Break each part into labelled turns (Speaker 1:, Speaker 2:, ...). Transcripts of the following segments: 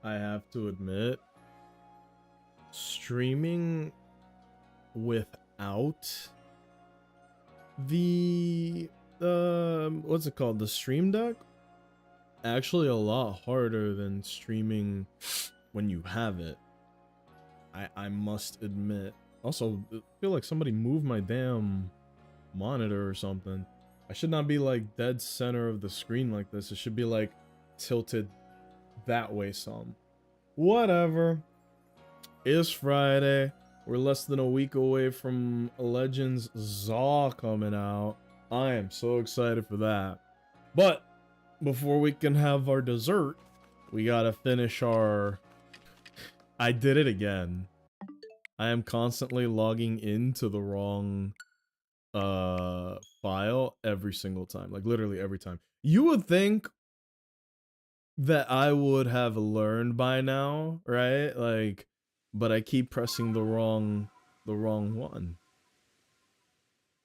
Speaker 1: I have to admit, streaming without the what's it called, the stream deck, actually a lot harder than streaming when you have it. I must admit. Also, I feel like somebody moved my damn monitor or something. I should not be like dead center of the screen like this. It should be like tilted that way some. Whatever. It's Friday. We're less than a week away from Legends Zaw coming out. I am so excited for that. But before we can have our dessert, we gotta finish our... I did it again. I am constantly logging into the wrong file every single time. Like literally every time. You would think that I would have learned by now, right? Like, but I keep pressing the wrong one.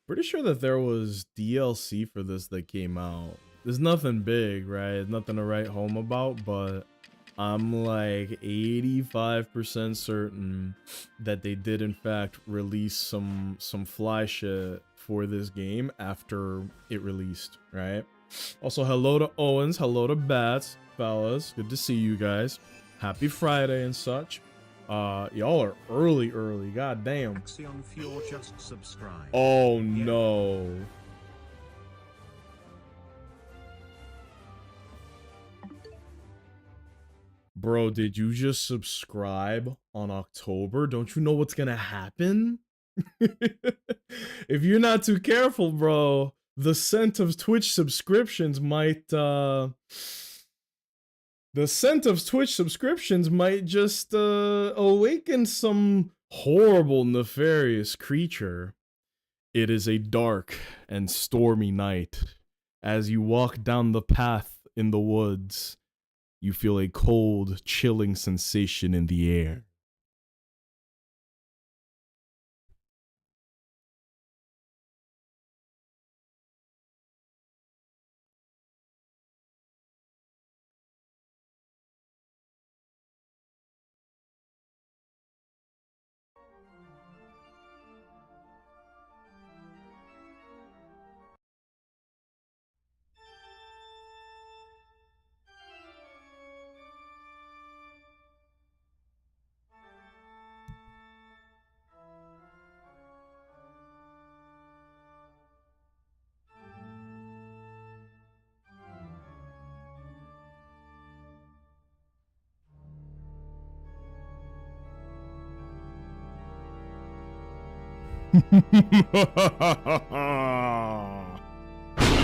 Speaker 1: Pretty sure that there was DLC for this that came out. There's nothing big, right? Nothing to write home about, but I'm like 85% certain that they did in fact release some fly shit for this game after it released, right? Also, hello to Owens, hello to Bats, fellas. Good to see you guys. Happy Friday and such. Y'all are early, god damn.
Speaker 2: Axion Fuel just subscribed.
Speaker 1: Oh no. Bro, did you just subscribe on October? Don't you know what's gonna happen? If you're not too careful, bro, the scent of Twitch subscriptions might just awaken some horrible, nefarious creature. It is a dark and stormy night. As you walk down the path in the woods, you feel a cold, chilling sensation in the air.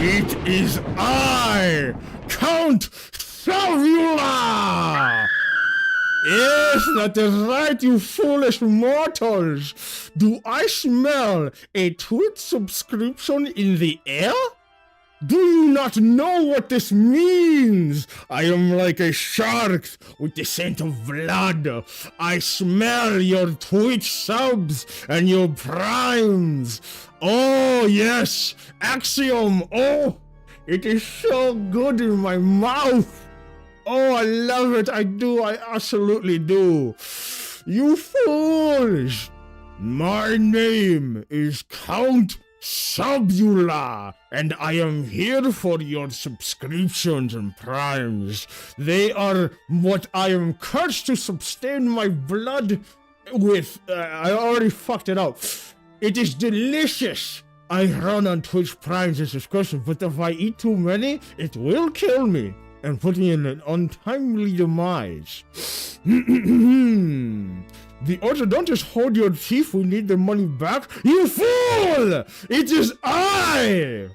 Speaker 1: It is I, Count Subula! Yes, that is right, you foolish mortals. Do I smell a Twitch subscription in the air? Do you not know what this means? I am like a shark with the scent of blood. I smell your Twitch subs and your primes. Oh yes, Axiom. Oh, it is so good in my mouth. Oh, I love it. I do. I absolutely do. You fools. My name is Count Subula, and I am here for your subscriptions and primes. They are what I am cursed to sustain my blood with. I already fucked it up. It is delicious. I run on Twitch primes and subscriptions, but if I eat too many, it will kill me and put me in an untimely demise. The orthodontist, hold your teeth, we need the money back. You fool! It is I!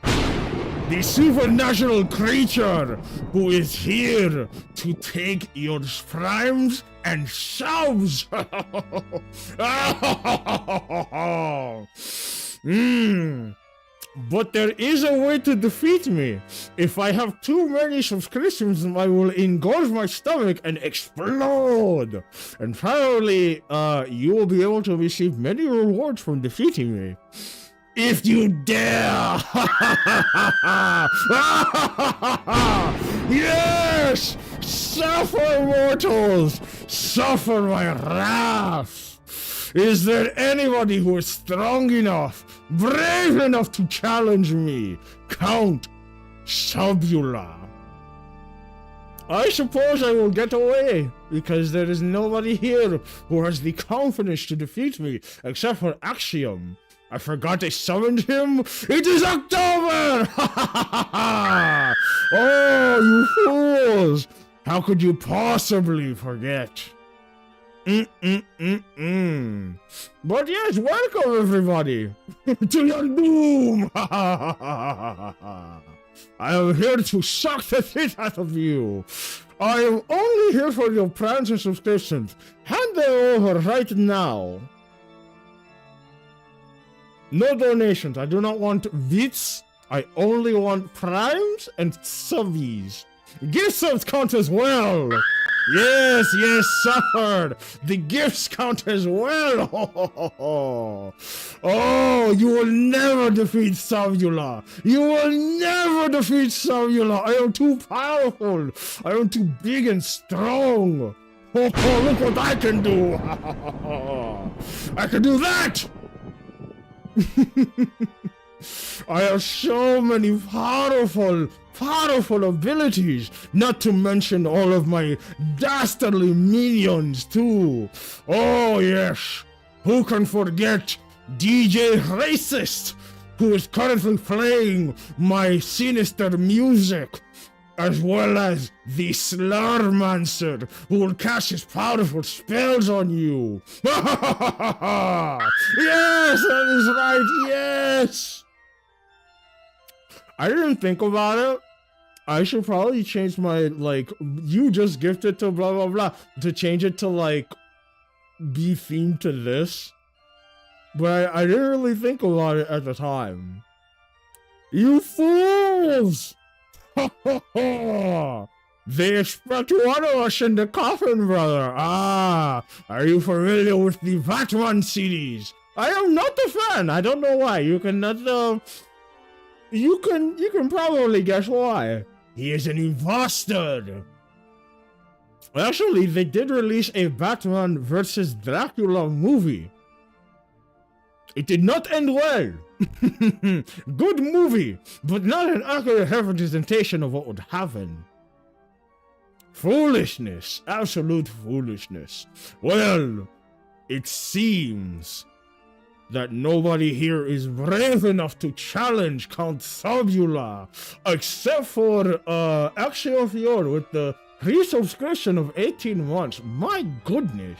Speaker 1: The supernatural creature who is here to take your primes and subs. But there is a way to defeat me. If I have too many subscriptions, I will engulf my stomach and explode. And probably, you will be able to receive many rewards from defeating me. If you dare! Yes! Suffer, mortals! Suffer my wrath! Is there anybody who is strong enough, brave enough to challenge me? Count Subula. I suppose I will get away, because there is nobody here who has the confidence to defeat me, except for Axiom. I forgot I summoned him. It is October! Oh, you fools! How could you possibly forget? But yes, welcome everybody to your doom! I am here to suck the shit out of you. I am only here for your primes and subscriptions. Hand them over right now. No donations. I do not want bits. I only want primes and subbies. Gift subs count as well. Yes, suffered. The gifts count as well. Oh, you will never defeat Subula. You will never defeat Subula. I am too powerful. I am too big and strong. Oh, look what I can do. I can do that. I have so many powerful abilities, not to mention all of my dastardly minions too. Oh yes, who can forget DJ Racist, who is currently playing my sinister music, as well as the Slurmancer, who will cast his powerful spells on you. Yes, that is right, yes! I didn't think about it. I should probably change my, like, you just gifted to blah blah blah, to change it to, like, be themed to this. But I didn't really think about it at the time. You fools! They expect one of us in the coffin, brother. Ah, are you familiar with the Batman series? I am not a fan. I don't know why. You can probably guess why. He is an imposter. Actually, they did release a Batman versus Dracula movie. It did not end well. Good movie, but not an accurate representation of what would happen. Foolishness, absolute foolishness. Well, it seems that nobody here is brave enough to challenge Count Subula, except for Axiom Fior with the resubscription of 18 months. My goodness.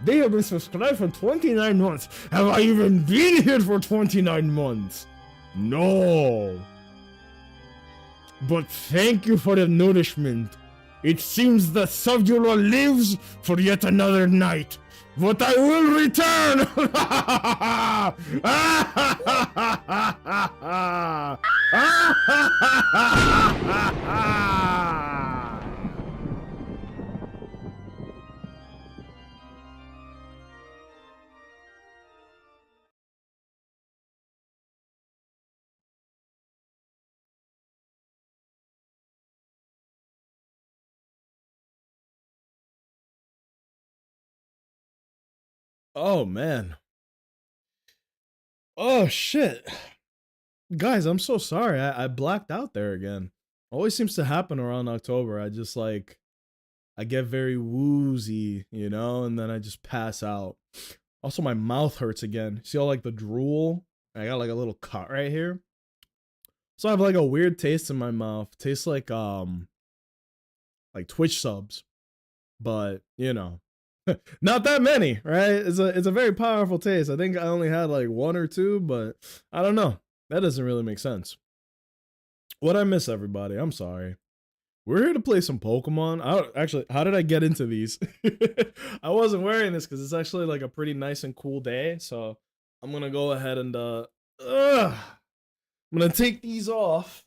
Speaker 1: They have been subscribed for 29 months. Have I even been here for 29 months? No. But thank you for the nourishment. It seems that Subula lives for yet another night. But I will return! Oh man. Oh shit. Guys, I'm so sorry. I blacked out there again. Always seems to happen around October. I just like, I get very woozy, you know, and then I just pass out. Also, my mouth hurts again. See all like the drool? I got like a little cut right here. So I have like a weird taste in my mouth. Tastes like Twitch subs. But, you know, not that many, right? It's a very powerful taste. I think I only had like one or two, but I don't know. That doesn't really make sense. What'd I miss, everybody? I'm sorry. We're here to play some Pokemon. Actually, how did I get into these? I wasn't wearing this because it's actually like a pretty nice and cool day. So I'm gonna go ahead and I'm gonna take these off.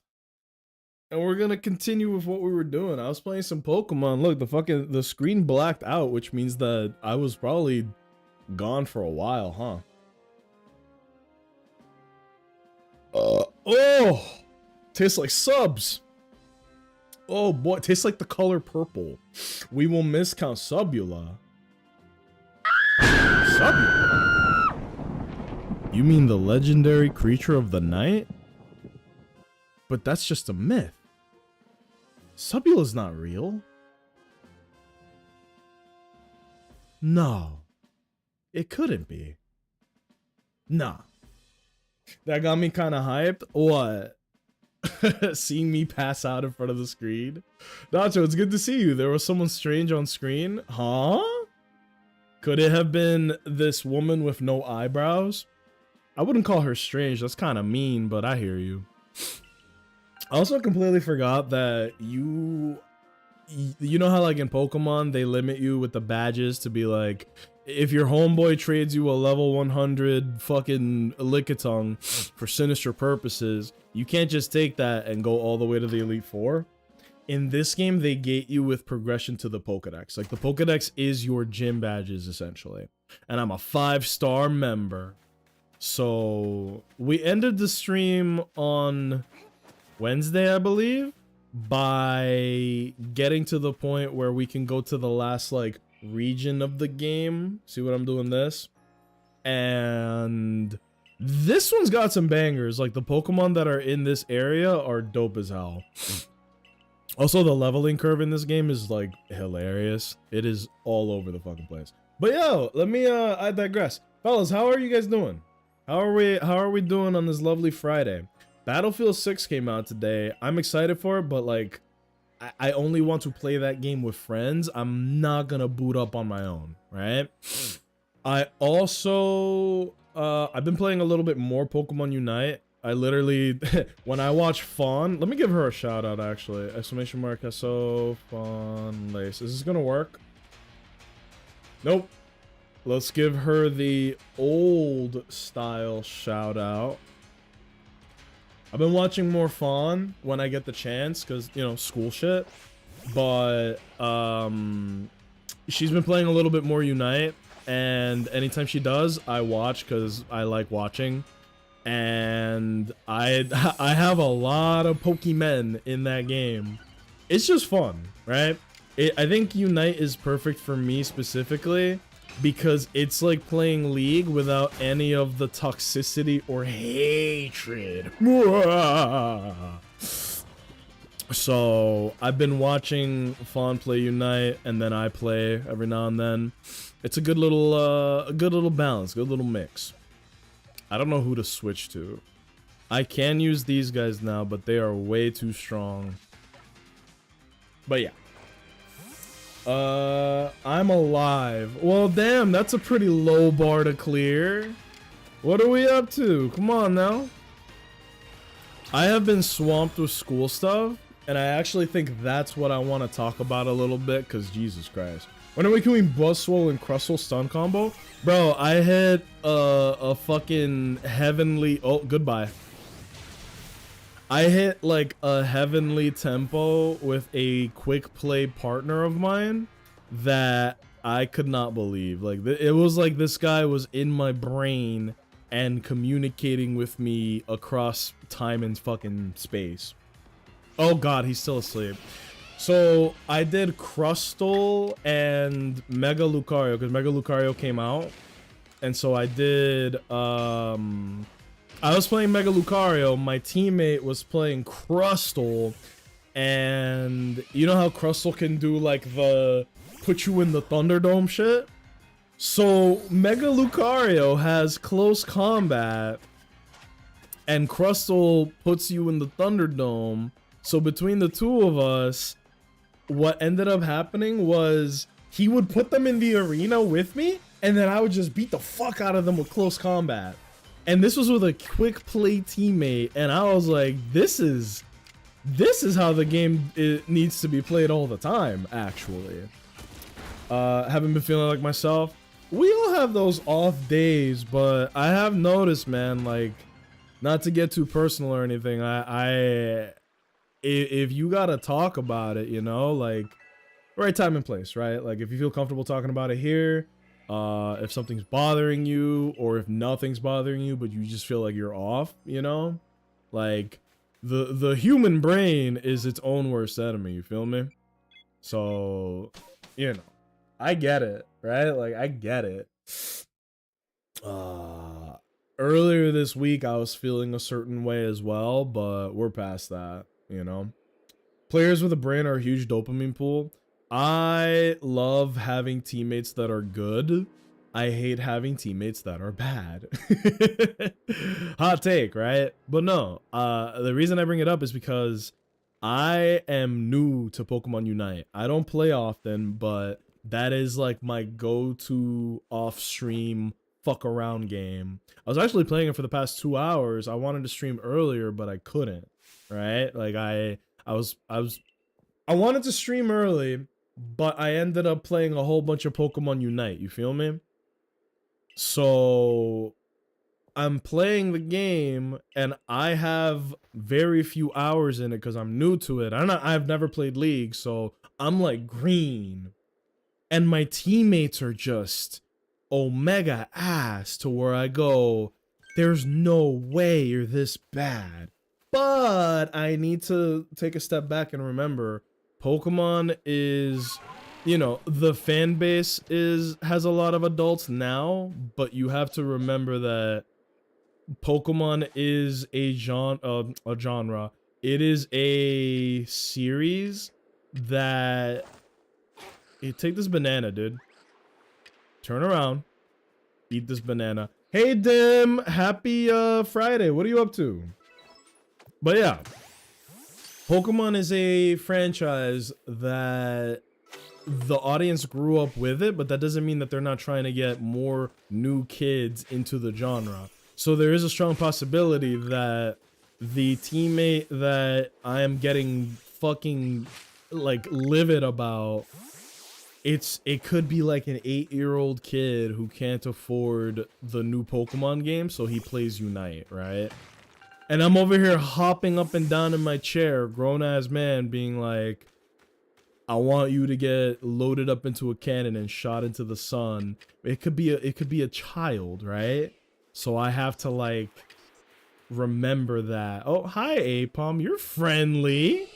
Speaker 1: And we're gonna continue with what we were doing. I was playing some Pokemon. Look, the screen blacked out, which means that I was probably gone for a while, huh? Oh, tastes like subs. Oh boy, it tastes like the color purple. We will miss Count Subula. Subula? You mean the legendary creature of the night? But that's just a myth. Subula's not real. No. It couldn't be. Nah. That got me kind of hyped. What? Seeing me pass out in front of the screen? Nacho, it's good to see you. There was someone strange on screen. Huh? Could it have been this woman with no eyebrows? I wouldn't call her strange. That's kind of mean, but I hear you. I also completely forgot that you know how like in Pokemon they limit you with the badges to be like, if your homeboy trades you a level 100 fucking Lickitung for sinister purposes, you can't just take that and go all the way to the Elite Four. In this game, they gate you with progression to the Pokedex. Like the Pokedex is your gym badges essentially. And I'm a 5-star member. So we ended the stream on Wednesday, I believe, by getting to the point where we can go to the last like region of the game. See what I'm doing this? And this one's got some bangers. Like the Pokemon that are in this area are dope as hell. Also, the leveling curve in this game is like hilarious. It is all over the fucking place. But yo, let me I digress. Fellas, how are you guys doing? How are we doing on this lovely Friday? Battlefield 6 came out today. I'm excited for it, but like I only want to play that game with friends. I'm not gonna boot up on my own, right? I also I've been playing a little bit more Pokemon Unite. I literally when I watch Fawn, let me give her a shout out actually. Exclamation mark SO Fawn Lace. Is this gonna work? Nope. Let's give her the old style shout out. I've been watching more Fawn when I get the chance because, you know, school shit. But she's been playing a little bit more Unite, and anytime she does, I watch because I like watching. And I have a lot of Pokemon in that game. It's just fun, right? I think Unite is perfect for me specifically because it's like playing League without any of the toxicity or hatred. So I've been watching Fawn play Unite, and then I play every now and then. It's a good little balance, good little mix. I don't know who to switch to. I can use these guys now, but they are way too strong. But yeah. I'm alive. Well, damn, that's a pretty low bar to clear. What are we up to? Come on now. I have been swamped with school stuff, and I actually think that's what I want to talk about a little bit, because Jesus Christ. When are we doing Buzzswole and Crustle stun combo? Bro, I hit a fucking heavenly... Oh, goodbye. I hit like a heavenly tempo with a quick play partner of mine that I could not believe. Like it was like this guy was in my brain and communicating with me across time and fucking space. Oh god, he's still asleep. So I did Crustle and Mega Lucario because Mega Lucario came out, and so I did I was playing Mega Lucario, my teammate was playing Crustle, and you know how Crustle can do like the put you in the Thunderdome shit? So Mega Lucario has close combat, and Crustle puts you in the Thunderdome. So between the two of us, what ended up happening was he would put them in the arena with me, and then I would just beat the fuck out of them with close combat. And this was with a quick play teammate, and I was like, this is how the game needs to be played all the time, actually. Haven't been feeling like myself. We all have those off days, but I have noticed, man, like, not to get too personal or anything, if you gotta talk about it, you know, like, right time and place, right? Like, if you feel comfortable talking about it here, if something's bothering you, or if nothing's bothering you, but you just feel like you're off, you know, like, the human brain is its own worst enemy, you feel me? So, you know, I get it, right? Like, I get it. Earlier this week, I was feeling a certain way as well, but we're past that, you know? Players with a brain are a huge dopamine pool. I love having teammates that are good. I hate having teammates that are bad. Hot take, right? But no, the reason I bring it up is because I am new to Pokemon Unite. I don't play often, but that is like my go-to off-stream fuck around game. I was actually playing it for the past 2 hours. I wanted to stream earlier, but I couldn't, right? Like I wanted to stream early, but I ended up playing a whole bunch of Pokemon Unite, you feel me? So I'm playing the game and I have very few hours in it because I'm new to it. I've never played League, so I'm like green. And my teammates are just omega ass to where I go, there's no way you're this bad. But I need to take a step back and remember, Pokemon is, you know, the fan base has a lot of adults now, but you have to remember that Pokemon is a genre. It is a series that... Hey, take this banana, dude. Turn around. Eat this banana. Hey, Dim! Happy Friday. What are you up to? But yeah. Pokemon is a franchise that the audience grew up with it, but that doesn't mean that they're not trying to get more new kids into the genre. So there is a strong possibility that the teammate that I am getting fucking like livid about, it could be like an 8-year-old kid who can't afford the new Pokemon game, so he plays Unite, right? And I'm over here hopping up and down in my chair, grown-ass man, being like, I want you to get loaded up into a cannon and shot into the sun. It could be a child, right? So I have to like remember that. Oh, hi Apom, you're friendly.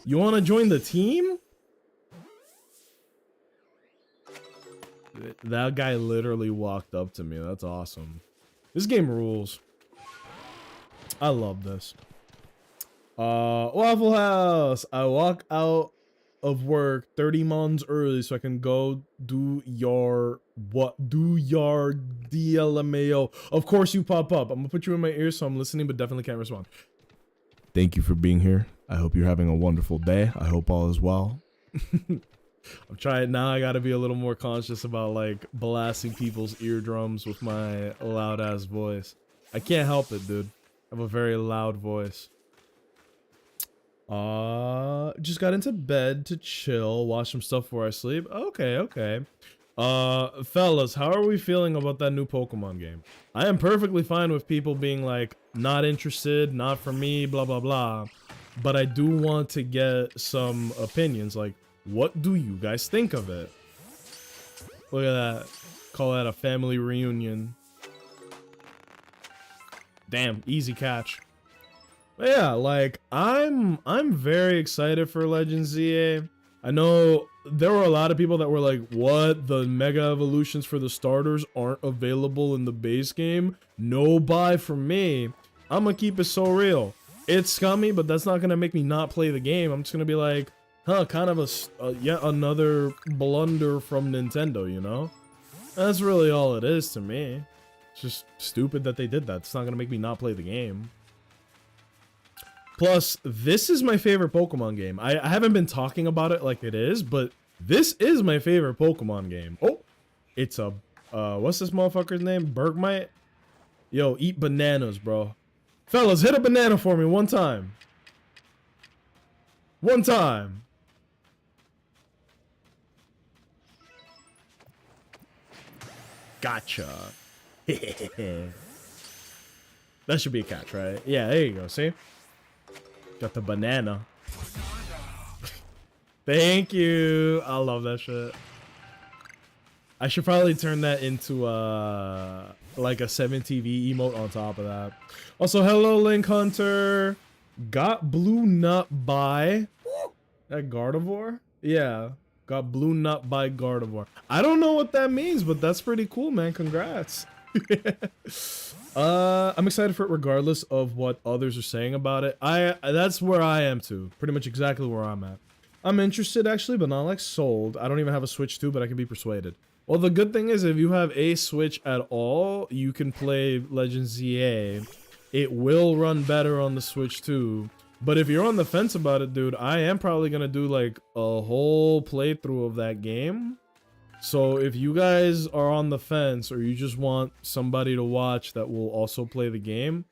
Speaker 1: You want to join the team? That guy literally walked up to me. That's awesome. This game rules. I love this. Waffle House. I walk out of work 30 months early so I can go do your DLMAO. Of course you pop up. I'm gonna put you in my ear so I'm listening but definitely can't respond. Thank you for being here. I hope you're having a wonderful day. I hope all is well. I'm trying now. I gotta be a little more conscious about like blasting people's eardrums with my loud ass voice. I can't help it, dude. I have a very loud voice. Just got into bed to chill, watch some stuff before I sleep. Okay. Fellas, how are we feeling about that new Pokemon game? I am perfectly fine with people being like, not interested, not for me, blah, blah, blah. But I do want to get some opinions. Like, what do you guys think of it? Look at that. Call that a family reunion. Damn, easy catch. But yeah, like I'm very excited for Legends ZA. I know there were a lot of people that were like, what? The mega evolutions for the starters aren't available in the base game? No buy from me. I'm gonna keep it so real. It's scummy, but that's not gonna make me not play the game. I'm just gonna be like, huh, kind of a yet another blunder from Nintendo, you know? That's really all it is to me. It's just stupid that they did that. It's not gonna make me not play the game. Plus, this is my favorite Pokemon game. I haven't been talking about it like it is, but this is my favorite Pokemon game. Oh, it's a, what's this motherfucker's name? Bergmite? Yo, eat bananas, bro. Fellas, hit a banana for me one time. One time. Gotcha. That should be a catch, right? Yeah, there you go, see? Got the banana. Thank you. I love that shit. I should probably turn that into like a 7TV emote on top of that. Also, hello Link Hunter. Got blue nut by that Gardevoir? Yeah. Got blue nut by Gardevoir. I don't know what that means, but that's pretty cool, man. Congrats. I'm excited for it regardless of what others are saying about it. That's where I am too. Pretty much exactly where I'm at. I'm interested actually, but not like sold. I don't even have a Switch 2, but I can be persuaded. Well, the good thing is if you have a Switch at all, you can play Legends ZA. It will run better on the Switch 2. But if you're on the fence about it, dude, I am probably gonna do like a whole playthrough of that game. So if you guys are on the fence or you just want somebody to watch that will also play the game,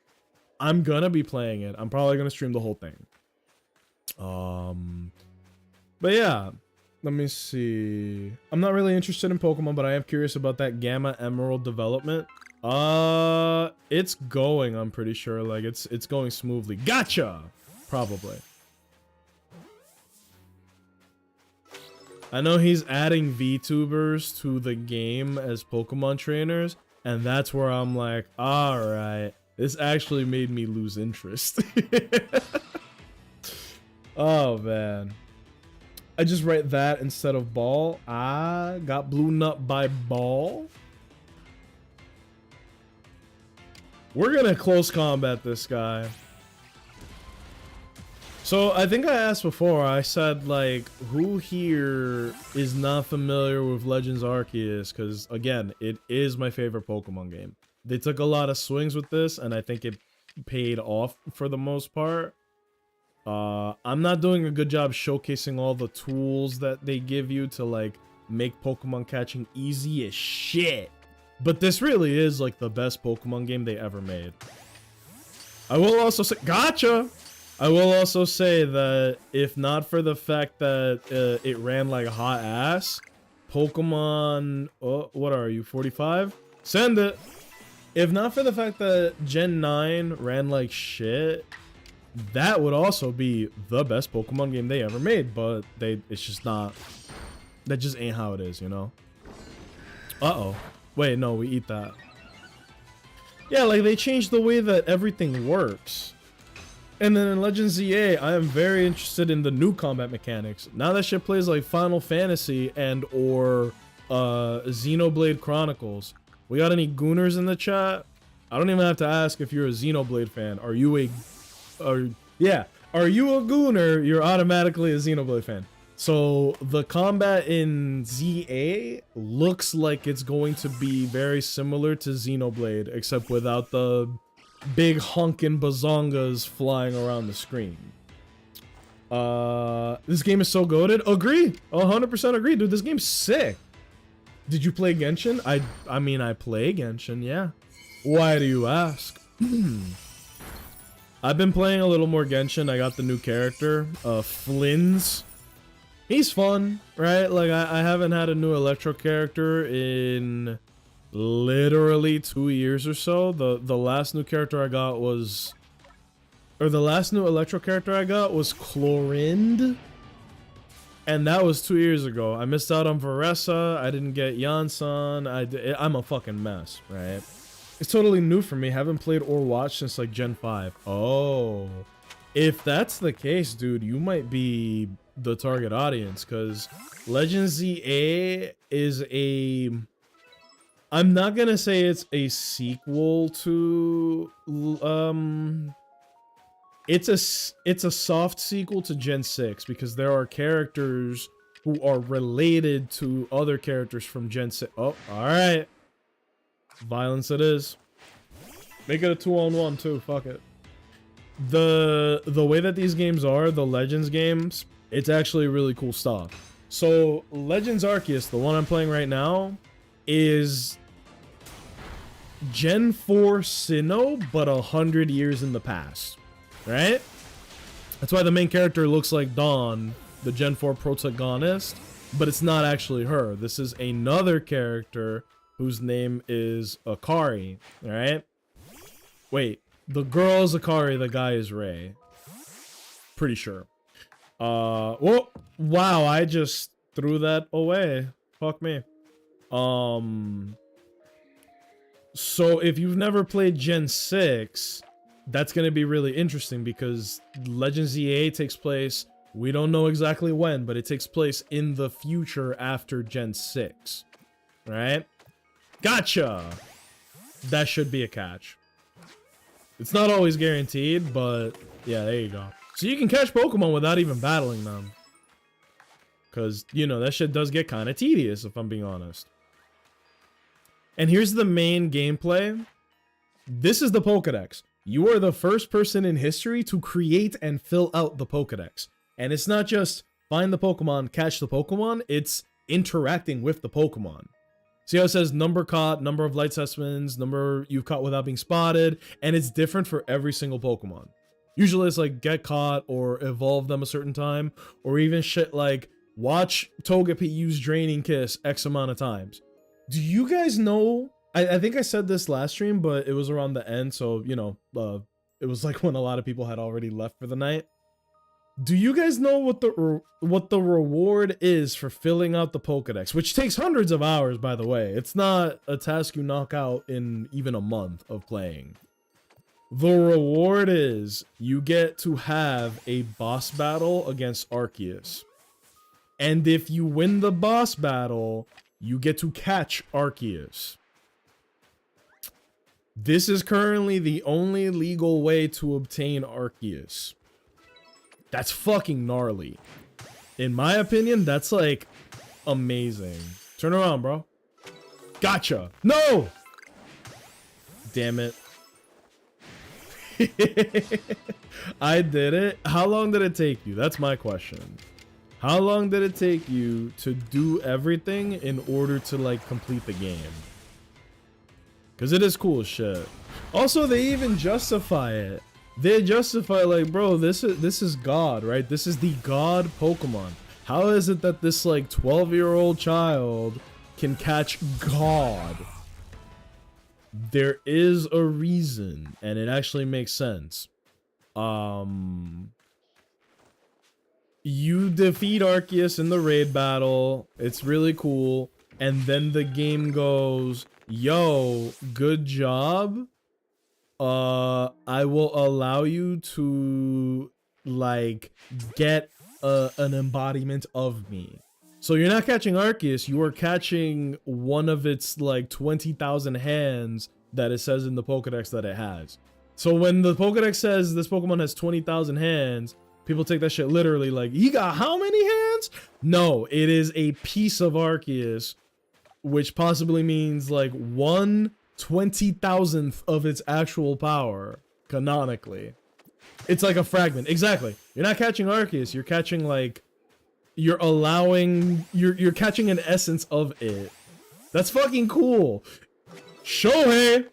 Speaker 1: I'm gonna be playing it. I'm probably gonna stream the whole thing. But yeah, let me see. I'm not really interested in Pokemon, but I am curious about that Gamma Emerald development. It's going, I'm pretty sure. Like it's going smoothly. Gotcha! Probably. I know he's adding VTubers to the game as Pokemon trainers, and that's where I'm like, alright, this actually made me lose interest. Oh, man. I just write that instead of ball. Ah, got blue nut by ball. We're gonna close combat this guy. So I think I asked before, I said like, who here is not familiar with Legends Arceus? Because again, it is my favorite Pokemon game. They took a lot of swings with this and I think it paid off for the most part. I'm not doing a good job showcasing all the tools that they give you to like make Pokemon catching easy as shit. But this really is like the best Pokemon game they ever made. I will also say, gotcha! I will also say that if not for the fact that it ran like hot ass, Pokemon, oh, what are you, 45? Send it! If not for the fact that Gen 9 ran like shit, that would also be the best Pokemon game they ever made, but it's just not, that just ain't how it is, you know? Uh-oh. Wait, no, we eat that. Yeah, like they changed the way that everything works. And then in Legends ZA, I am very interested in the new combat mechanics. Now that shit plays like Final Fantasy and or Xenoblade Chronicles. We got any Gooners in the chat? I don't even have to ask if you're a Xenoblade fan. Are you a Gooner? You're automatically a Xenoblade fan. So the combat in ZA looks like it's going to be very similar to Xenoblade, except without the big honkin' bazongas flying around the screen. This game is so goated. Agree. 100% agree, dude. This game's sick. Did you play Genshin? I mean, I play Genshin, yeah. Why do you ask? I've been playing a little more Genshin. I got the new character, Flynn's. He's fun, right? Like, I haven't had a new Electro character in literally 2 years or so. The last new character I got was, or the last new Electro character I got was Chlorind, and that was 2 years ago. I missed out on Veressa. I didn't get Yansan. I'm a fucking mess, right? It's totally new for me. Haven't played or watched since like Gen 5. Oh, if that's the case, dude, you might be the target audience, because Legends ZA is a, I'm not gonna say it's a sequel to it's a soft sequel to Gen 6, because there are characters who are related to other characters from Gen 6. Oh, all right, violence it is. Make it a 2-on-1 too, fuck it. The way that these games are, the Legends games, it's actually really cool stuff. So Legends Arceus, the one I'm playing right now, is Gen 4 Sinnoh, but 100 years in the past, right? That's why the main character looks like Dawn, the Gen 4 protagonist, but it's not actually her. This is another character whose name is Akari, right? Wait, the girl is Akari, the guy is Ray. Pretty sure. Well, wow, I just threw that away. Fuck me. So if you've never played Gen 6, that's going to be really interesting because Legends EA takes place, we don't know exactly when, but it takes place in the future after Gen 6, right? Gotcha! That should be a catch. It's not always guaranteed, but yeah, there you go. So you can catch Pokemon without even battling them. Because, you know, that shit does get kind of tedious, if I'm being honest. And here's the main gameplay. This is the Pokedex. You are the first person in history to create and fill out the Pokedex. And it's not just find the Pokemon, catch the Pokemon, it's interacting with the Pokemon. See how it says number caught, number of light specimens, number you've caught without being spotted, and it's different for every single Pokemon. Usually it's like get caught or evolve them a certain time, or even shit like watch Togepi use Draining Kiss X amount of times. Do you guys know, I think I said this last stream, but it was around the end, so, you know, it was like when a lot of people had already left for the night. Do you guys know what the reward is for filling out the Pokedex, which takes hundreds of hours, by the way? It's not a task you knock out in even a month of playing. The reward is you get to have a boss battle against Arceus. And if you win the boss battle, you get to catch Arceus. This is currently the only legal way to obtain Arceus. That's fucking gnarly. In my opinion, that's like amazing. Turn around, bro. Gotcha. No! Damn it. I did it. How long did it take you? That's my question. How long did it take you to do everything in order to like complete the game? Because it is cool as shit. Also, they even justify it. They justify like, bro, this is God, right? This is the God Pokemon. How is it that this like 12-year-old child can catch God? There is a reason, and it actually makes sense. You defeat Arceus in the raid battle. It's really cool. And then the game goes, yo, good job. I will allow you to like get an embodiment of me. So you're not catching Arceus, you are catching one of its like 20,000 hands that it says in the Pokedex that it has. So when the Pokedex says this Pokemon has 20,000 hands, people take that shit literally like, he got how many hands? No, it is a piece of Arceus, which possibly means like 1/20,000th of its actual power, canonically. It's like a fragment. Exactly. You're not catching Arceus, you're catching like, you're catching an essence of it. That's fucking cool. Shohei!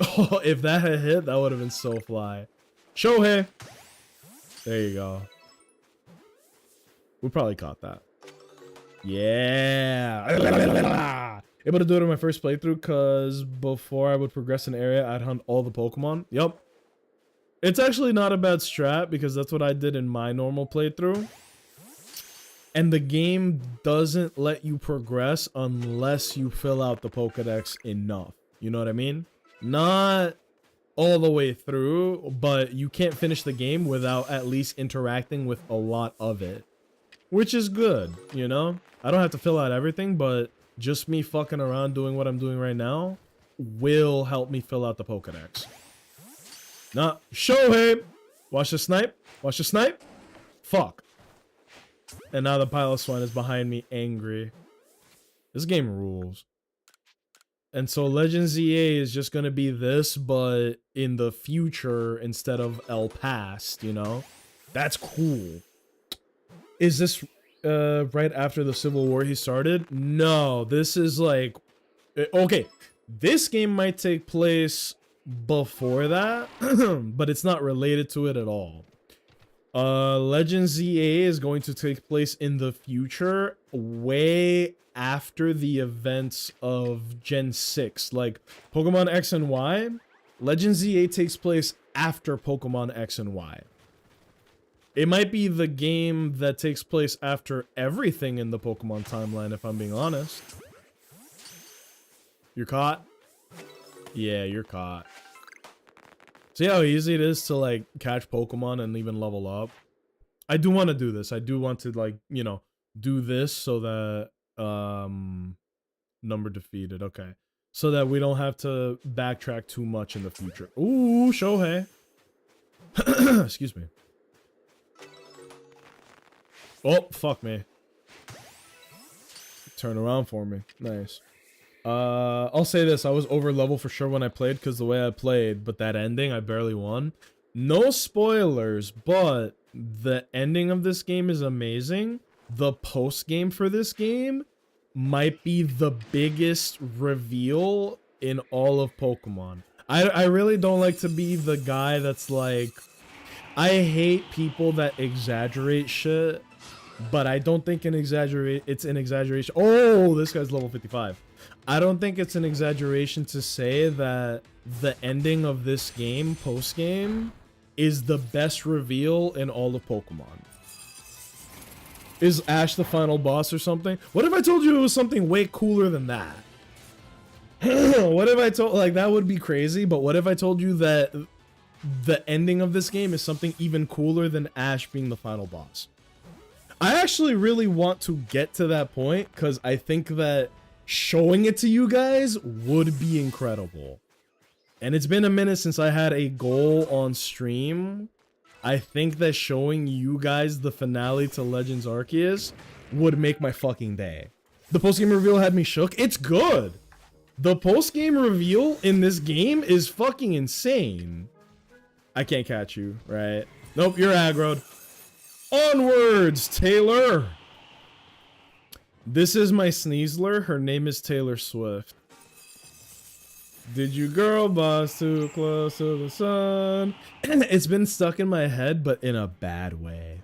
Speaker 1: Oh, if that had hit, that would have been so fly. Shohei! There you go. We probably caught that. Yeah! Able to do it in my first playthrough because before I would progress an area, I'd hunt all the Pokemon. Yup. It's actually not a bad strat because that's what I did in my normal playthrough. And the game doesn't let you progress unless you fill out the Pokedex enough. You know what I mean? Not all the way through, but you can't finish the game without at least interacting with a lot of it. Which is good, you know? I don't have to fill out everything, but just me fucking around doing what I'm doing right now will help me fill out the Pokedex. Nah, Shohei! Watch the snipe. Watch the snipe. Fuck. And now the Piloswine is behind me, angry. This game rules. And so Legends EA is just gonna be this, but in the future instead of El Past, you know? That's cool. Is this right after the Civil War he started? No, this is like... Okay, this game might take place before that, but it's not related to it at all. Legends EA is going to take place in the future, way after the events of Gen 6. Like, Pokemon X and Y, Legends EA takes place after Pokemon X and Y. It might be the game that takes place after everything in the Pokemon timeline, if I'm being honest. You're caught? Yeah, you're caught. See how easy it is to like catch Pokemon and even level up? I do want to do this. I do want to like, you know, do this so that number defeated. Okay. So that we don't have to backtrack too much in the future. Ooh, Shohei. Excuse me. Oh, fuck me. Turn around for me. Nice. I'll say this. I was over level for sure when I played because the way I played, but that ending, I barely won. No spoilers, but the ending of this game is amazing. The post game for this game might be the biggest reveal in all of Pokemon. I really don't like to be the guy that's like, I hate people that exaggerate shit, but I don't think it's an exaggeration. Oh, this guy's level 55. I don't think it's an exaggeration to say that the ending of this game, post game, is the best reveal in all of Pokemon. Is Ash the final boss or something? What if I told you it was something way cooler than that? What if I told, like, that would be crazy, but what if I told you that the ending of this game is something even cooler than Ash being the final boss? I actually really want to get to that point because I think that showing it to you guys would be incredible. And it's been a minute since I had a goal on stream. I think that showing you guys the finale to Legends Arceus would make my fucking day. The post-game reveal had me shook. It's good. The post-game reveal in this game is fucking insane. I can't catch you, right? Nope, you're aggroed. Onwards, Taylor. This is my Sneasler. Her name is Taylor Swift. Did you girl boss too close to the sun? It's been stuck in my head, but in a bad way.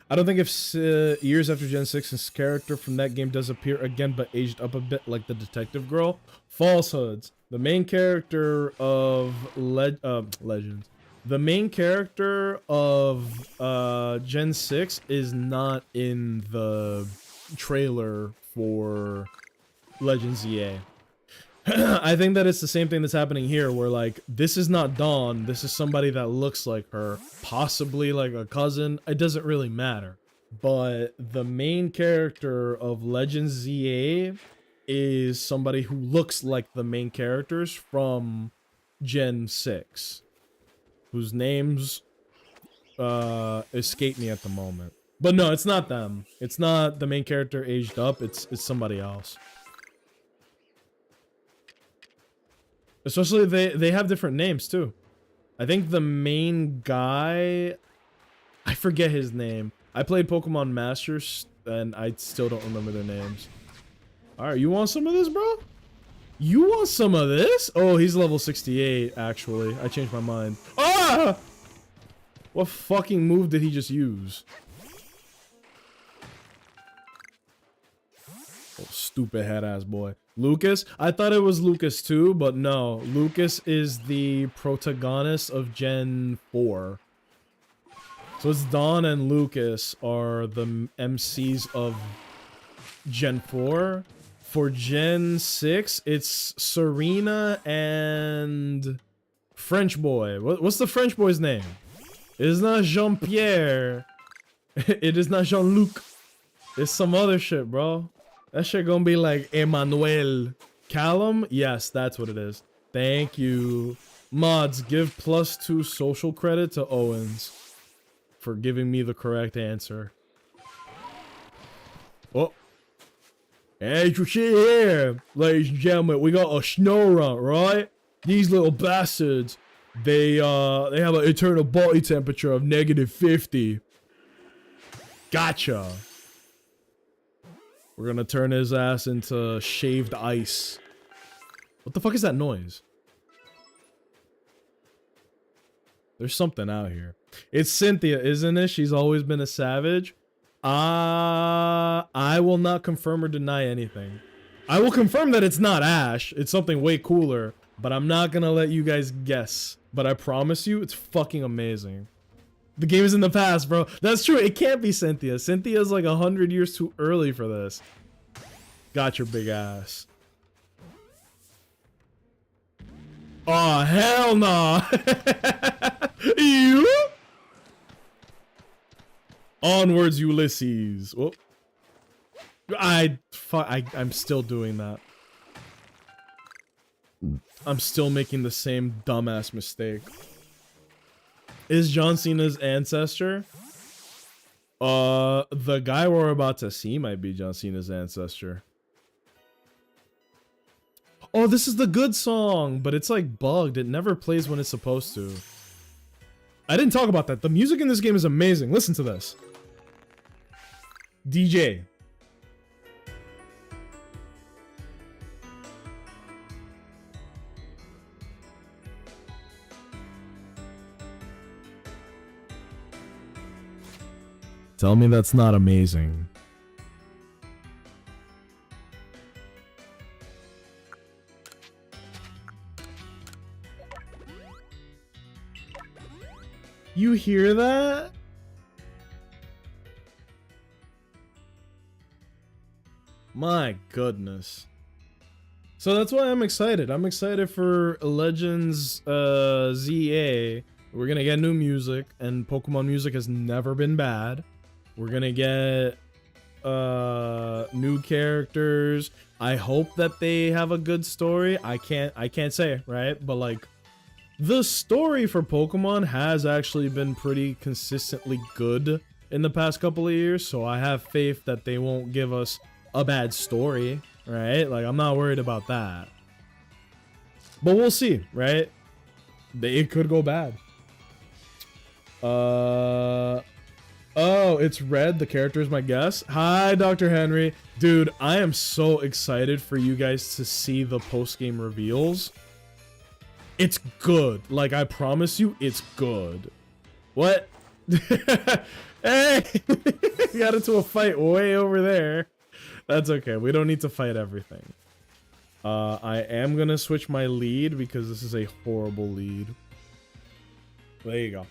Speaker 1: I don't think if years after Gen 6's character from that game does appear again, but aged up a bit like the detective girl. Falsehoods. The main character of Legends. The main character of Gen 6 is not in the trailer for Legends EA. I think that it's the same thing that's happening here, where like, this is not Dawn, this is somebody that looks like her, possibly like a cousin, it doesn't really matter. But the main character of Legends ZA is somebody who looks like the main characters from Gen 6, whose names escape me at the moment. But no, it's not them. It's not the main character aged up, it's somebody else. Especially they have different names too. I think the main guy, I forget his name. I played Pokemon Masters and I still don't remember their names. Alright, you want some of this, bro? You want some of this? Oh, he's level 68, actually. I changed my mind. Ah! What fucking move did he just use? Oh, stupid head ass boy. Lucas? I thought it was Lucas too, but no. Lucas is the protagonist of Gen 4. So it's Dawn and Lucas are the MCs of Gen 4. For Gen 6, it's Serena and French boy. What's the French boy's name? It is not Jean-Pierre. It is not Jean-Luc. It's some other shit, bro. That shit gonna be like Emmanuel. Callum? Yes, that's what it is. Thank you. Mods, give +2 social credit to Owens for giving me the correct answer. Oh. As you see here, ladies and gentlemen, we got a Snorunt, right? These little bastards, they have an internal body temperature of -50. Gotcha. We're gonna turn his ass into shaved ice. What the fuck is that noise? There's something out here. It's Cynthia, isn't it? She's always been a savage. I will not confirm or deny anything. I will confirm that it's not Ash. It's something way cooler. But I'm not gonna let you guys guess. But I promise you, it's fucking amazing. The game is in the past, bro. That's true. It can't be Cynthia. Cynthia's like 100 years too early for this. Got your big ass. Oh, hell nah. You? Onwards, Ulysses. Whoop. I'm still doing that. I'm still making the same dumbass mistake. Is John Cena's ancestor? The guy we're about to see might be John Cena's ancestor. Oh, this is the good song, but it's like bugged. It never plays when it's supposed to. I didn't talk about that. The music in this game is amazing. Listen to this. DJ. Tell me that's not amazing. You hear that? My goodness. So that's why I'm excited. I'm excited for Legends ZA. We're gonna get new music, and Pokemon music has never been bad. We're gonna get new characters. I hope that they have a good story. I can't say, right? But like, the story for Pokemon has actually been pretty consistently good in the past couple of years, so I have faith that they won't give us a bad story, right? Like, I'm not worried about that. But we'll see, right? It could go bad. Oh, it's Red. The character is my guess. Hi, Dr. Henry. Dude, I am so excited for you guys to see the post-game reveals. It's good. Like, I promise you, it's good. What? Hey! Got into a fight way over there. That's okay. We don't need to fight everything. I am gonna switch my lead because this is a horrible lead. There you go.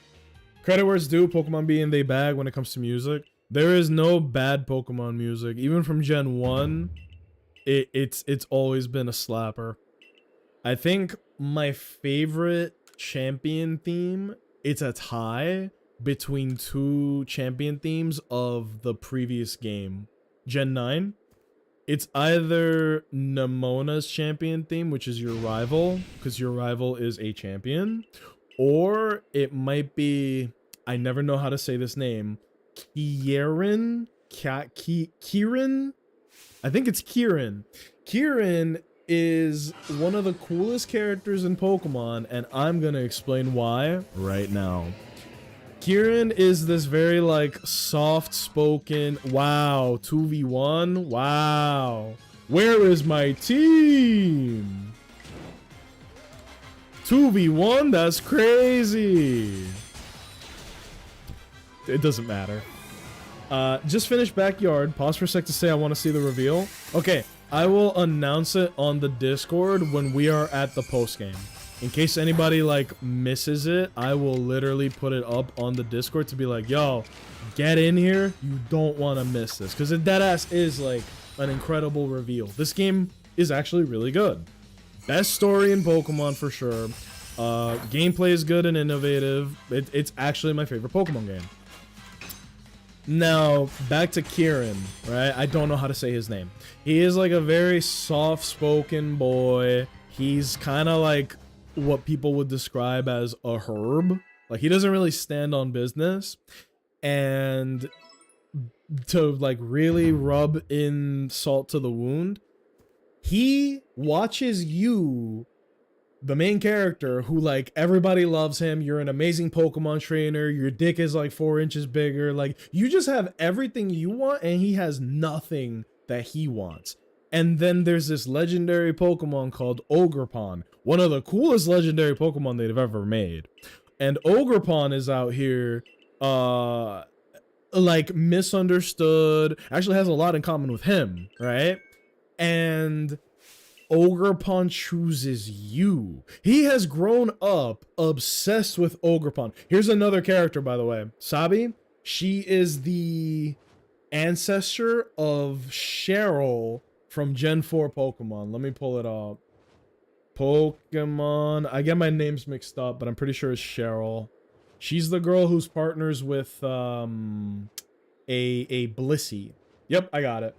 Speaker 1: Credit where it's due, Pokemon be in they bag when it comes to music. There is no bad Pokemon music. Even from Gen 1, it's always been a slapper. I think my favorite champion theme, it's a tie between two champion themes of the previous game. Gen 9. It's either Nemona's champion theme, which is your rival, because your rival is a champion, or it might be, I never know how to say this name, Kieran? Kieran? I think it's Kieran. Kieran is one of the coolest characters in Pokemon, and I'm gonna explain why right now. Kieran is this very, like, soft-spoken, wow, 2v1, wow, where is my team? 2v1, that's crazy. It doesn't matter. Just finished Backyard. Pause for a sec to say I want to see the reveal. Okay, I will announce it on the Discord when we are at the postgame. In case anybody, like, misses it, I will literally put it up on the Discord to be like, yo, get in here. You don't want to miss this. Because it deadass is, like, an incredible reveal. This game is actually really good. Best story in Pokemon for sure. Gameplay is good and innovative. It's actually my favorite Pokemon game. Now, back to Kieran, right? I don't know how to say his name. He is like a very soft-spoken boy. He's kind of like what people would describe as a herb. Like, he doesn't really stand on business. And to, like, really rub in salt to the wound, he watches you, the main character, who, like, everybody loves him. You're an amazing Pokemon trainer. Your dick is like 4 inches bigger. Like, you just have everything you want, and he has nothing that he wants. And then there's this legendary Pokemon called Ogerpon, one of the coolest legendary Pokemon they've ever made. And Ogerpon is out here, like, misunderstood. Actually has a lot in common with him, right? And Ogerpon chooses you. He has grown up obsessed with Ogerpon. Here's another character, by the way. Sabi, she is the ancestor of Cheryl from Gen 4 Pokemon. Let me pull it up. Pokemon. I get my names mixed up, but I'm pretty sure it's Cheryl. She's the girl who's partners with a Blissey. Yep, I got it.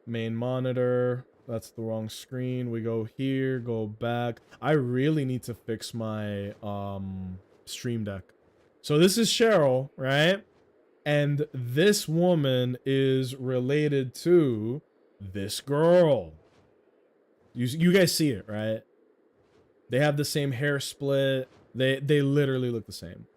Speaker 1: Main monitor. That's the wrong screen. We go here, go back. I really need to fix my Stream Deck. So this is Cheryl, right? And this woman is related to this girl. You guys see it, right? They have the same hair split. They literally look the same.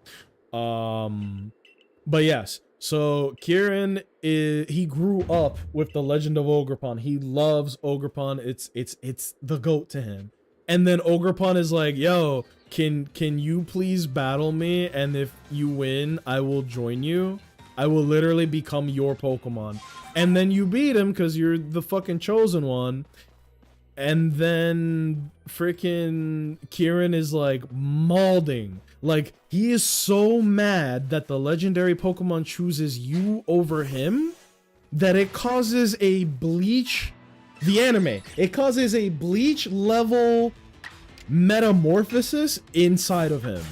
Speaker 1: But yes. So Kieran he grew up with the Legend of Ogerpon. He loves Ogerpon. It's the GOAT to him. And then Ogerpon is like, "Yo, can you please battle me? And if you win, I will join you. I will literally become your Pokemon." And then you beat him because you're the fucking chosen one. And then freaking Kieran is like mauling. Like, he is so mad that the legendary Pokemon chooses you over him that it causes a Bleach, the anime, it causes a Bleach level metamorphosis inside of him.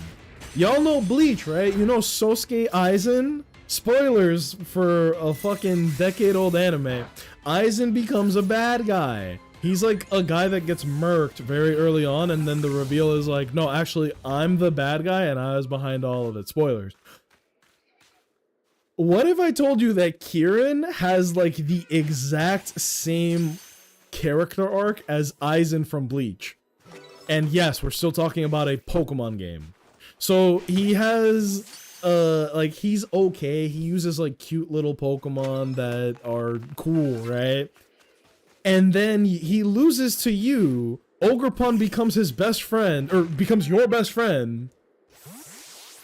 Speaker 1: Y'all know Bleach, right? You know Sosuke Aizen? Spoilers for a fucking decade-old anime. Aizen becomes a bad guy. He's like a guy that gets murked very early on, and then the reveal is like, no, actually, I'm the bad guy, and I was behind all of it. Spoilers. What if I told you that Kieran has like the exact same character arc as Aizen from Bleach? And yes, we're still talking about a Pokemon game. So he has like, he's okay. He uses like cute little Pokemon that are cool, right? And then he loses to you. Ogerpon becomes his best friend, or becomes your best friend.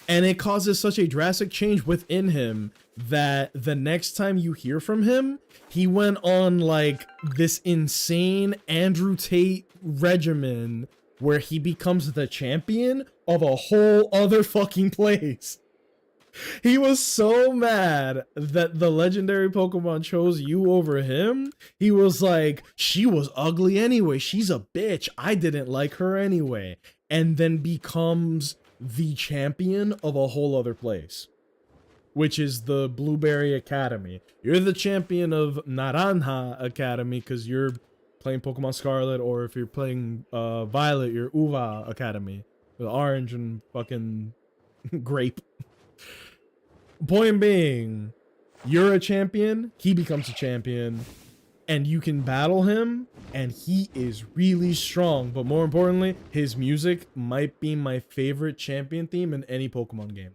Speaker 1: And it causes such a drastic change within him that the next time you hear from him, he went on like this insane Andrew Tate regimen where he becomes the champion of a whole other fucking place. He was so mad that the legendary Pokemon chose you over him. He was like, she was ugly anyway. She's a bitch. I didn't like her anyway. And then becomes the champion of a whole other place, which is the Blueberry Academy. You're the champion of Naranja Academy because you're playing Pokemon Scarlet, or if you're playing Violet, you're Uva Academy. The orange and fucking grape. Point being, you're a champion, he becomes a champion, and you can battle him, and he is really strong. But more importantly, his music might be my favorite champion theme in any Pokemon game.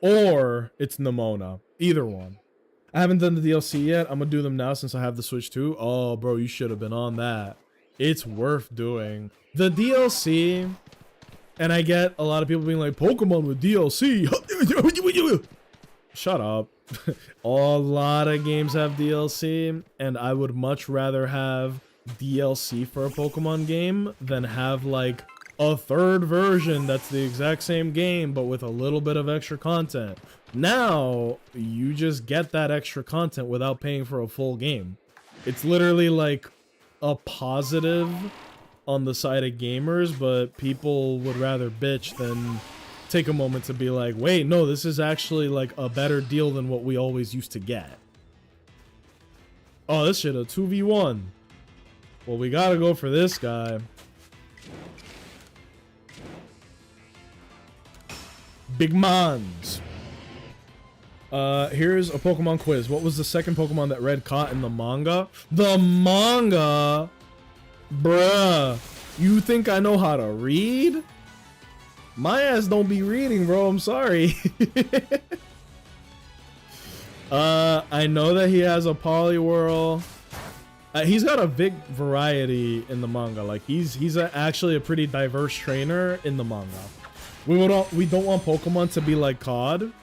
Speaker 1: Or it's Nimona. Either one. I haven't done the DLC yet. I'm gonna do them now since I have the Switch too. Oh, bro, you should have been on that. It's worth doing. The DLC... And I get a lot of people being like, Pokemon with DLC. Shut up. A lot of games have DLC, and I would much rather have DLC for a Pokemon game than have like a third version that's the exact same game but with a little bit of extra content. Now, you just get that extra content without paying for a full game. It's literally like a positive on the side of gamers, but people would rather bitch than take a moment to be like, wait, no, this is actually like a better deal than what we always used to get. Oh, this shit, a 2v1. Well, we gotta go for this guy. Big Mons. Here's a Pokemon quiz. What was the second Pokemon that Red caught in the manga? The manga? Bruh, you think I know how to read? My ass don't be reading, bro. I'm sorry. I know that he has a Poliwhirl. He's got a big variety in the manga. Like he's actually a pretty diverse trainer in the manga. We don't want Pokemon to be like COD.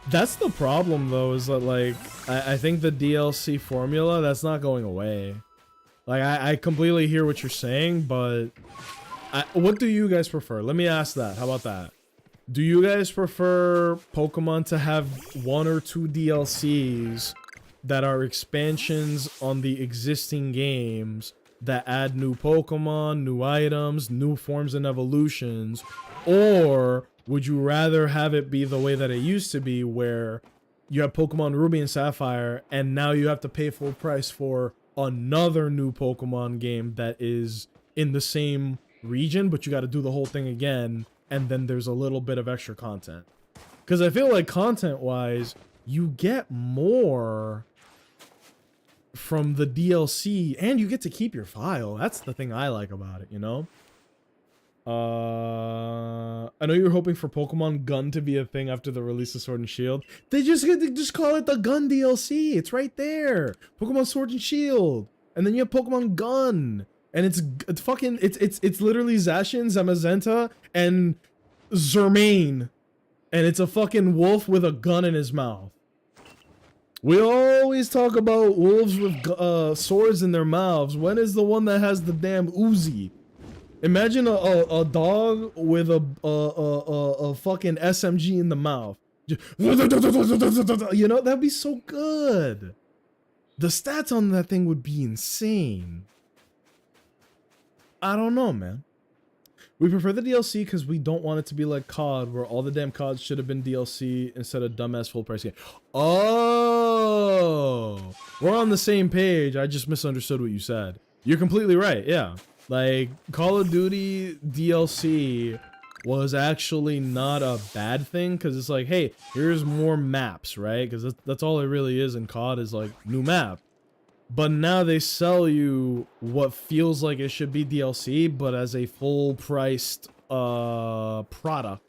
Speaker 1: That's the problem though, is that like I think the DLC formula, that's not going away. Like, I completely hear what you're saying, but what do you guys prefer? Let me ask that. How about that? Do you guys prefer Pokemon to have 1 or 2 DLCs that are expansions on the existing games that add new Pokemon, new items, new forms and evolutions? Or would you rather have it be the way that it used to be, where you have Pokemon Ruby and Sapphire, and now you have to pay full price for another new Pokemon game that is in the same region, but you got to do the whole thing again, and then there's a little bit of extra content? Because I feel like content-wise, you get more from the DLC, and you get to keep your file. That's the thing I like about it, you know? I know you're hoping for Pokemon Gun to be a thing after the release of Sword and Shield. They just call it the Gun DLC. It's right there. Pokemon Sword and Shield. And then you have Pokemon Gun. And it's literally Zacian, Zamazenta, and Zermain. And it's a fucking wolf with a gun in his mouth. We always talk about wolves with swords in their mouths. When is the one that has the damn Uzi? Imagine a dog with a fucking SMG in the mouth. You know, that'd be so good. The stats on that thing would be insane. I don't know, man. We prefer the DLC because we don't want it to be like COD, where all the damn CODs should have been DLC instead of dumbass full price game. Oh, we're on the same page. I just misunderstood what you said. You're completely right. Yeah. Like, Call of Duty DLC was actually not a bad thing, because it's like, hey, here's more maps, right? Because that's all it really is in COD, is like new map. But now they sell you what feels like it should be DLC, but as a full-priced product.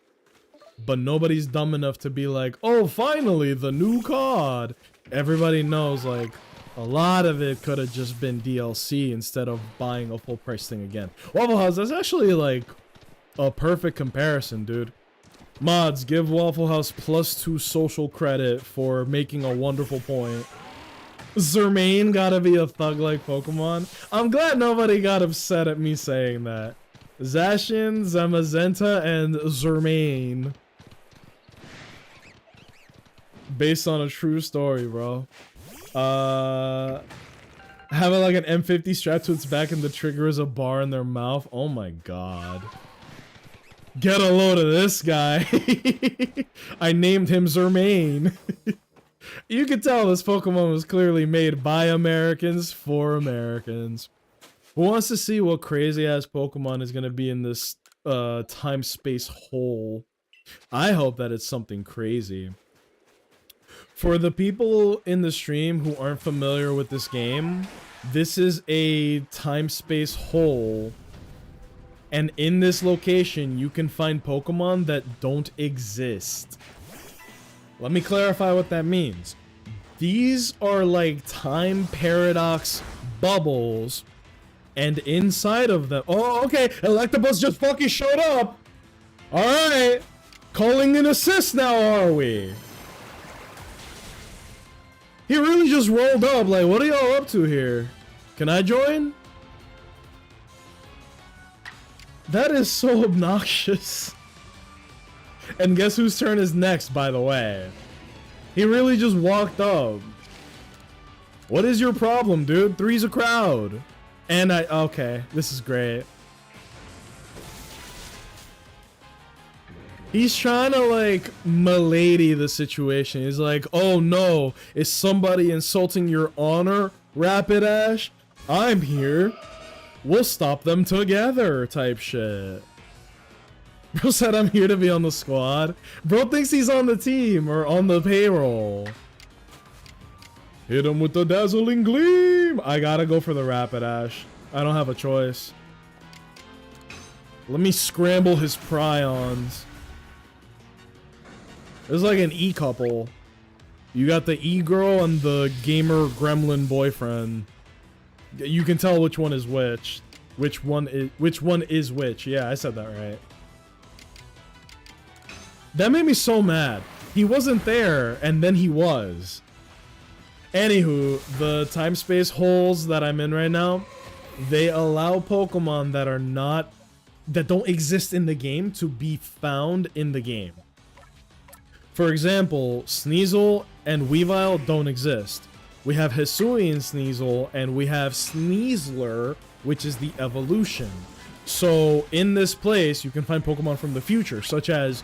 Speaker 1: But nobody's dumb enough to be like, oh, finally, the new COD. Everybody knows, like, a lot of it could have just been DLC instead of buying a full price thing again. Waffle House, that's actually like a perfect comparison, dude. Mods, give Waffle House +2 social credit for making a wonderful point. Zermain gotta be a thug-like Pokemon. I'm glad nobody got upset at me saying that. Zacian, Zamazenta, and Zermain. Based on a true story, bro. Having like an M50 strapped to its back and the trigger is a bar in their mouth. Oh my god. Get a load of this guy. I named him Zermain. You can tell this Pokemon was clearly made by Americans for Americans. Who wants to see what crazy ass Pokemon is gonna be in this time-space hole? I hope that it's something crazy. For the people in the stream who aren't familiar with this game, this is a time-space hole, and in this location you can find Pokemon that don't exist. Let me clarify what that means. These are like time paradox bubbles, and inside of them— oh, okay, Electabuzz just fucking showed up! Alright! Calling an assist now, are we? He really just rolled up. Like, what are y'all up to here? Can I join? That is so obnoxious. And guess whose turn is next, by the way? He really just walked up. What is your problem, dude? Three's a crowd. And okay, this is great. He's trying to, like, milady the situation. He's like, oh no, is somebody insulting your honor, Rapidash? I'm here. We'll stop them together, type shit. Bro said I'm here to be on the squad. Bro thinks he's on the team or on the payroll. Hit him with the dazzling gleam. I gotta go for the Rapidash. I don't have a choice. Let me scramble his prions. There's like an E-couple. You got the E-girl and the gamer gremlin boyfriend. You can tell which one is which. Which one is which. Yeah, I said that right. That made me so mad. He wasn't there, and then he was. Anywho, the time-space holes that I'm in right now, they allow Pokemon that don't exist in the game to be found in the game. For example, Sneasel and Weavile don't exist. We have Hisuian Sneasel, and we have Sneasler, which is the evolution. So in this place, you can find Pokemon from the future, such as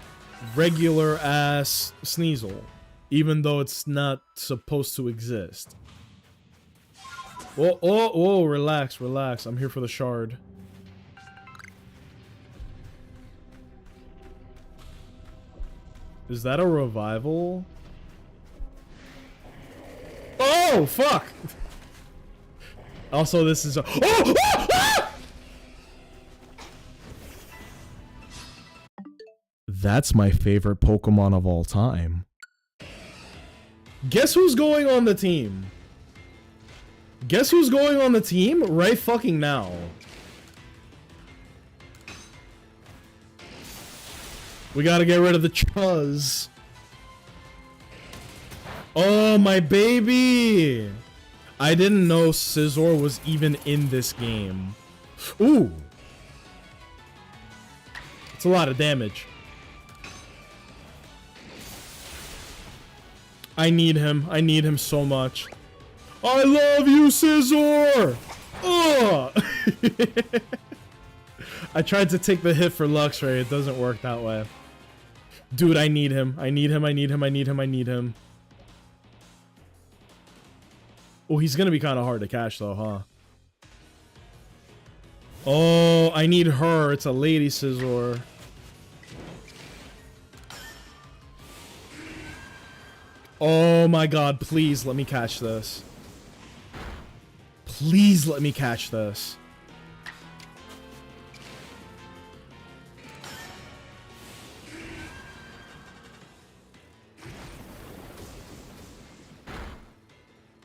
Speaker 1: regular-ass Sneasel, even though it's not supposed to exist. Whoa, relax, relax. I'm here for the shard. Is that a revival? Oh, fuck! Also, this is a... Oh! Ah! Ah! That's my favorite Pokemon of all time. Guess who's going on the team? Guess who's going on the team right fucking now? We gotta get rid of the Chuzz. Oh, my baby! I didn't know Scizor was even in this game. Ooh! It's a lot of damage. I need him. I need him so much. I love you, Scizor! Ugh! I tried to take the hit for Luxray. It doesn't work that way. Dude, I need him. I need him. I need him. I need him. I need him. Oh, he's gonna be kind of hard to catch though, huh? Oh, I need her. It's a lady Scizor. Oh my god, please let me catch this. Please let me catch this.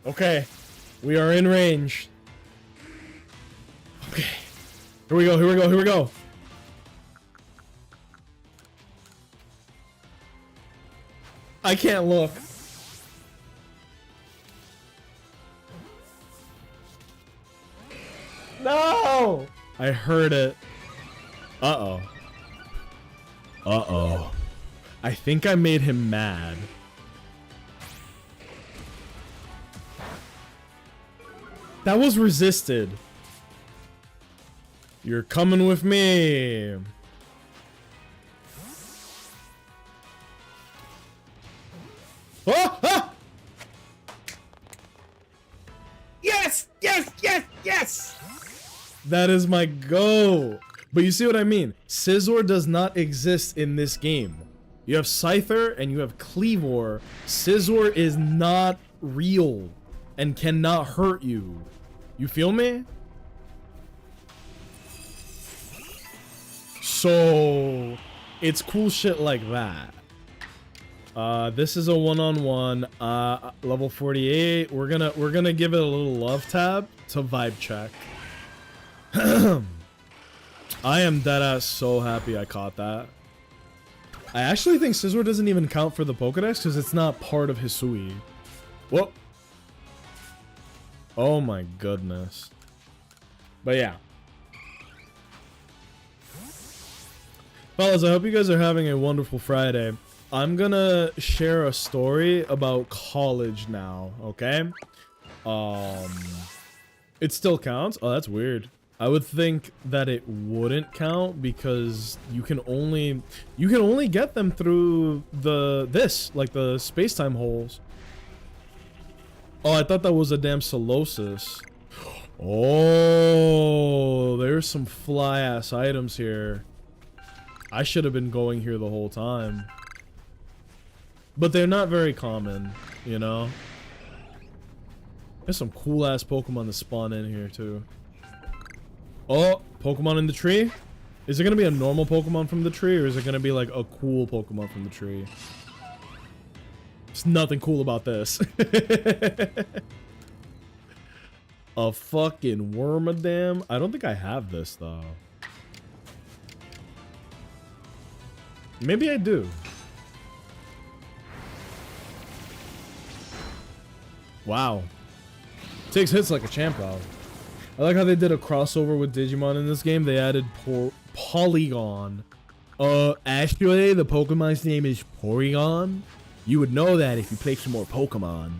Speaker 1: Okay, we are in range. Okay, here we go, here we go, here we go. I can't look. No! I heard it. Uh-oh. Uh-oh. I think I made him mad. That was resisted. You're coming with me. Oh, ah! Yes! Yes! Yes! Yes! That is my go. But you see what I mean? Scizor does not exist in this game. You have Scyther and you have Cleavor. Scizor is not real and cannot hurt you. You feel me? So it's cool shit like that. This is a one-on-one, level 48. We're gonna give it a little love tab to vibe check. I am deadass so happy I caught that. I actually think Scizor doesn't even count for the Pokedex because it's not part of Hisui. Whoop. Oh my goodness. But yeah. Fellas, I hope you guys are having a wonderful Friday. I'm gonna share a story about college now, okay? It still counts? Oh, that's weird. I would think that it wouldn't count because you can only get them through like the space-time holes. Oh, I thought that was a damn Solosis. Oh, there's some fly-ass items here. I should have been going here the whole time. But they're not very common, you know? There's some cool-ass Pokemon that spawn in here, too. Oh, Pokemon in the tree? Is it gonna be a normal Pokemon from the tree, or is it gonna be like a cool Pokemon from the tree? There's nothing cool about this. A fucking Wormadam? I don't think I have this, though. Maybe I do. Wow. Takes hits like a champ, though. I like how they did a crossover with Digimon in this game. They added Polygon. Actually, the Pokemon's name is Porygon. You would know that if you played some more Pokemon.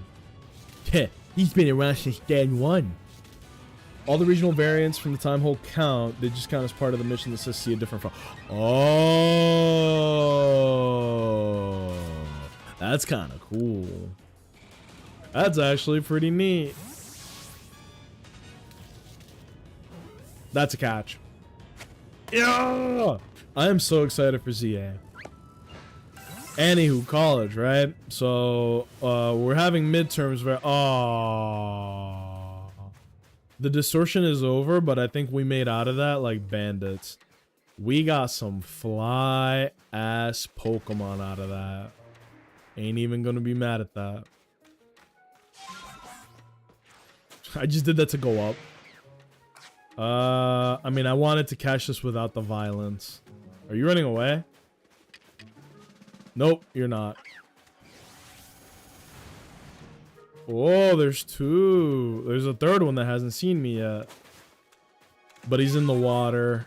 Speaker 1: Heh. He's been around since day one. All the regional variants from the time hold count. They just count as part of the mission that says see a different file. Oh, that's kind of cool. That's actually pretty neat. That's a catch. Yeah! I am so excited for ZA. Anywho, college, right? So, we're having midterms where, the distortion is over, but I think we made out of that like bandits. We got some fly ass Pokemon out of that. Ain't even gonna be mad at that. I just did that to go up. I mean, I wanted to catch this without the violence. Are you running away? Nope, you're not. Oh, there's two. There's a third one that hasn't seen me yet. But he's in the water.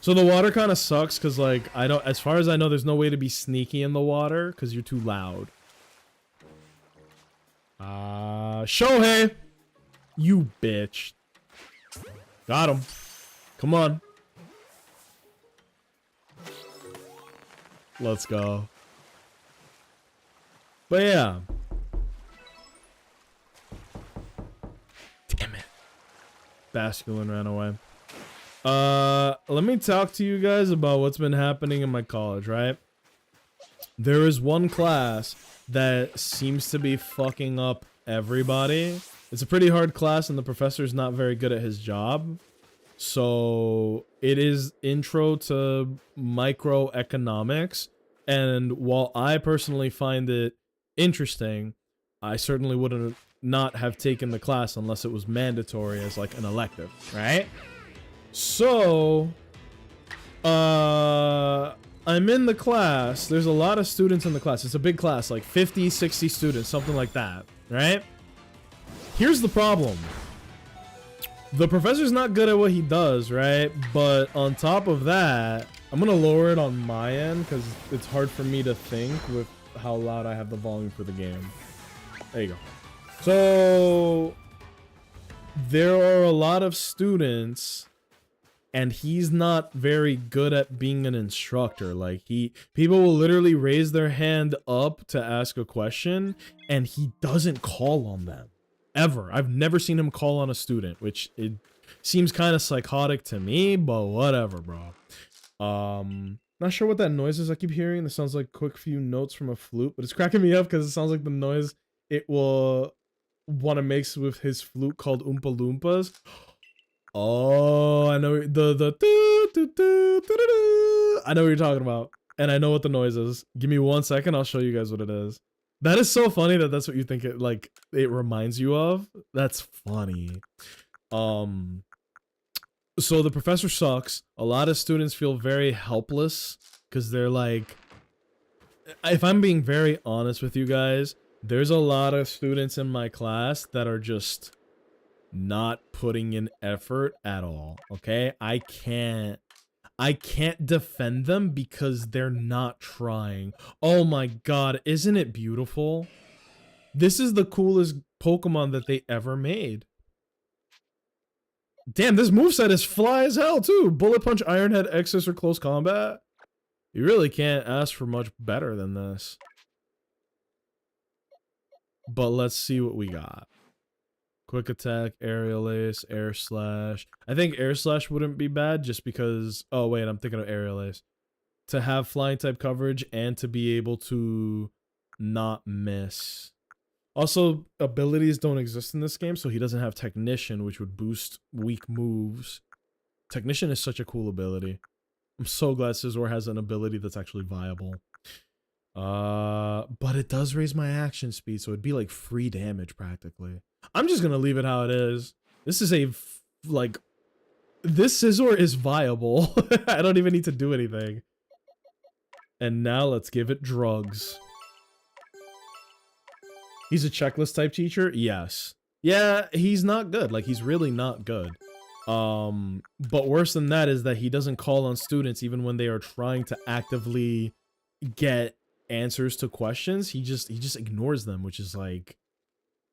Speaker 1: So the water kind of sucks because, like, I don't, as far as I know, there's no way to be sneaky in the water because you're too loud. Shohei! You bitch. Got him. Come on. Let's go. But yeah. Damn it. Basculin ran away. Let me talk to you guys about what's been happening in my college, right? There is one class that seems to be fucking up everybody. It's a pretty hard class and the professor's not very good at his job. So it is intro to microeconomics. And while I personally find it interesting, I certainly wouldn't not have taken the class unless it was mandatory as like an elective, right? So, I'm in the class. There's a lot of students in the class. It's a big class, like 50, 60 students, something like that, right? Here's the problem. The professor's not good at what he does, right? But on top of that, I'm gonna lower it on my end because it's hard for me to think with how loud I have the volume for the game. There you go. So, there are a lot of students and he's not very good at being an instructor. Like people will literally raise their hand up to ask a question and he doesn't call on them. Ever. I've never seen him call on a student, which it seems kind of psychotic to me, but whatever, bro. Not sure what that noise is I keep hearing. That sounds like quick few notes from a flute, but it's cracking me up because it sounds like the noise it will want to make with his flute called Oompa Loompas. Oh, I know I know what you're talking about, and I know what the noise is. Give me 1 second, I'll show you guys what it is. That is so funny that that's what you think it like it reminds you of. That's funny. So the professor sucks. A lot of students feel very helpless because they're like, if I'm being very honest with you guys, there's a lot of students in my class that are just not putting in effort at all. Okay, I can't defend them because they're not trying. Oh my god, isn't it beautiful? This is the coolest Pokemon that they ever made. Damn, this moveset is fly as hell too. Bullet Punch, Iron Head, X-Scissor, Close Combat. You really can't ask for much better than this. But let's see what we got. Quick Attack, Aerial Ace, Air Slash. I think Air Slash wouldn't be bad just because... Oh, wait, I'm thinking of Aerial Ace. To have flying type coverage and to be able to not miss. Also, abilities don't exist in this game, so he doesn't have Technician, which would boost weak moves. Technician is such a cool ability. I'm so glad Scizor has an ability that's actually viable. But it does raise my action speed, so it'd be like free damage practically. I'm just gonna leave it how it is. This is this Scizor is viable. I don't even need to do anything. And now let's give it drugs. He's a checklist type teacher? Yes. Yeah, he's not good. Like, he's really not good. But worse than that is that he doesn't call on students even when they are trying to actively get answers to questions. He just ignores them, which is like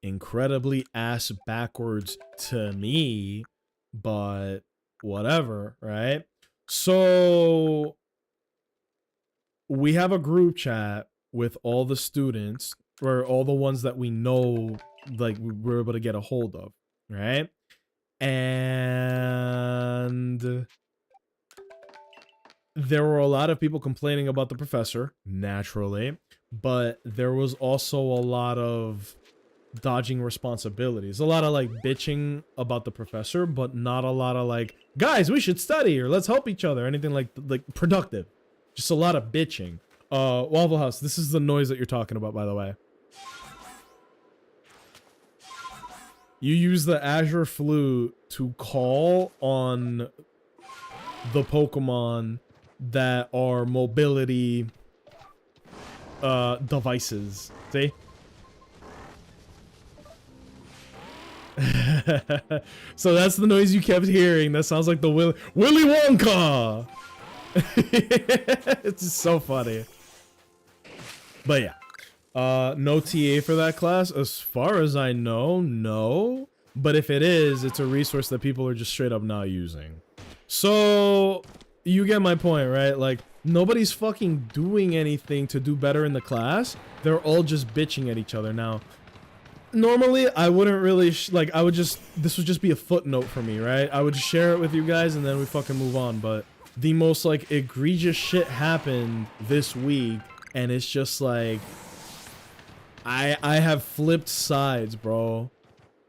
Speaker 1: incredibly ass backwards to me, but whatever, right? So we have a group chat with all the students, or all the ones that we know, like we were able to get a hold of, right? And there were a lot of people complaining about the professor, naturally, but there was also a lot of dodging responsibilities, a lot of like bitching about the professor, but not a lot of like, guys, we should study, or let's help each other, anything like productive. Just a lot of bitching. Waffle House, this is the noise that you're talking about, by the way. You use the Azure Flute to call on the Pokemon that are mobility devices. See? So that's the noise you kept hearing. That sounds like the Willy Wonka. It's just so funny. But yeah, no TA for that class as far as I know. No, but if it is, it's a resource that people are just straight up not using. So you get my point, right? Like, nobody's fucking doing anything to do better in the class. They're all just bitching at each other. Now, normally I wouldn't really this would just be a footnote for me, right? I would share it with you guys and then we fucking move on. But the most like egregious shit happened this week, and it's just like I have flipped sides, bro.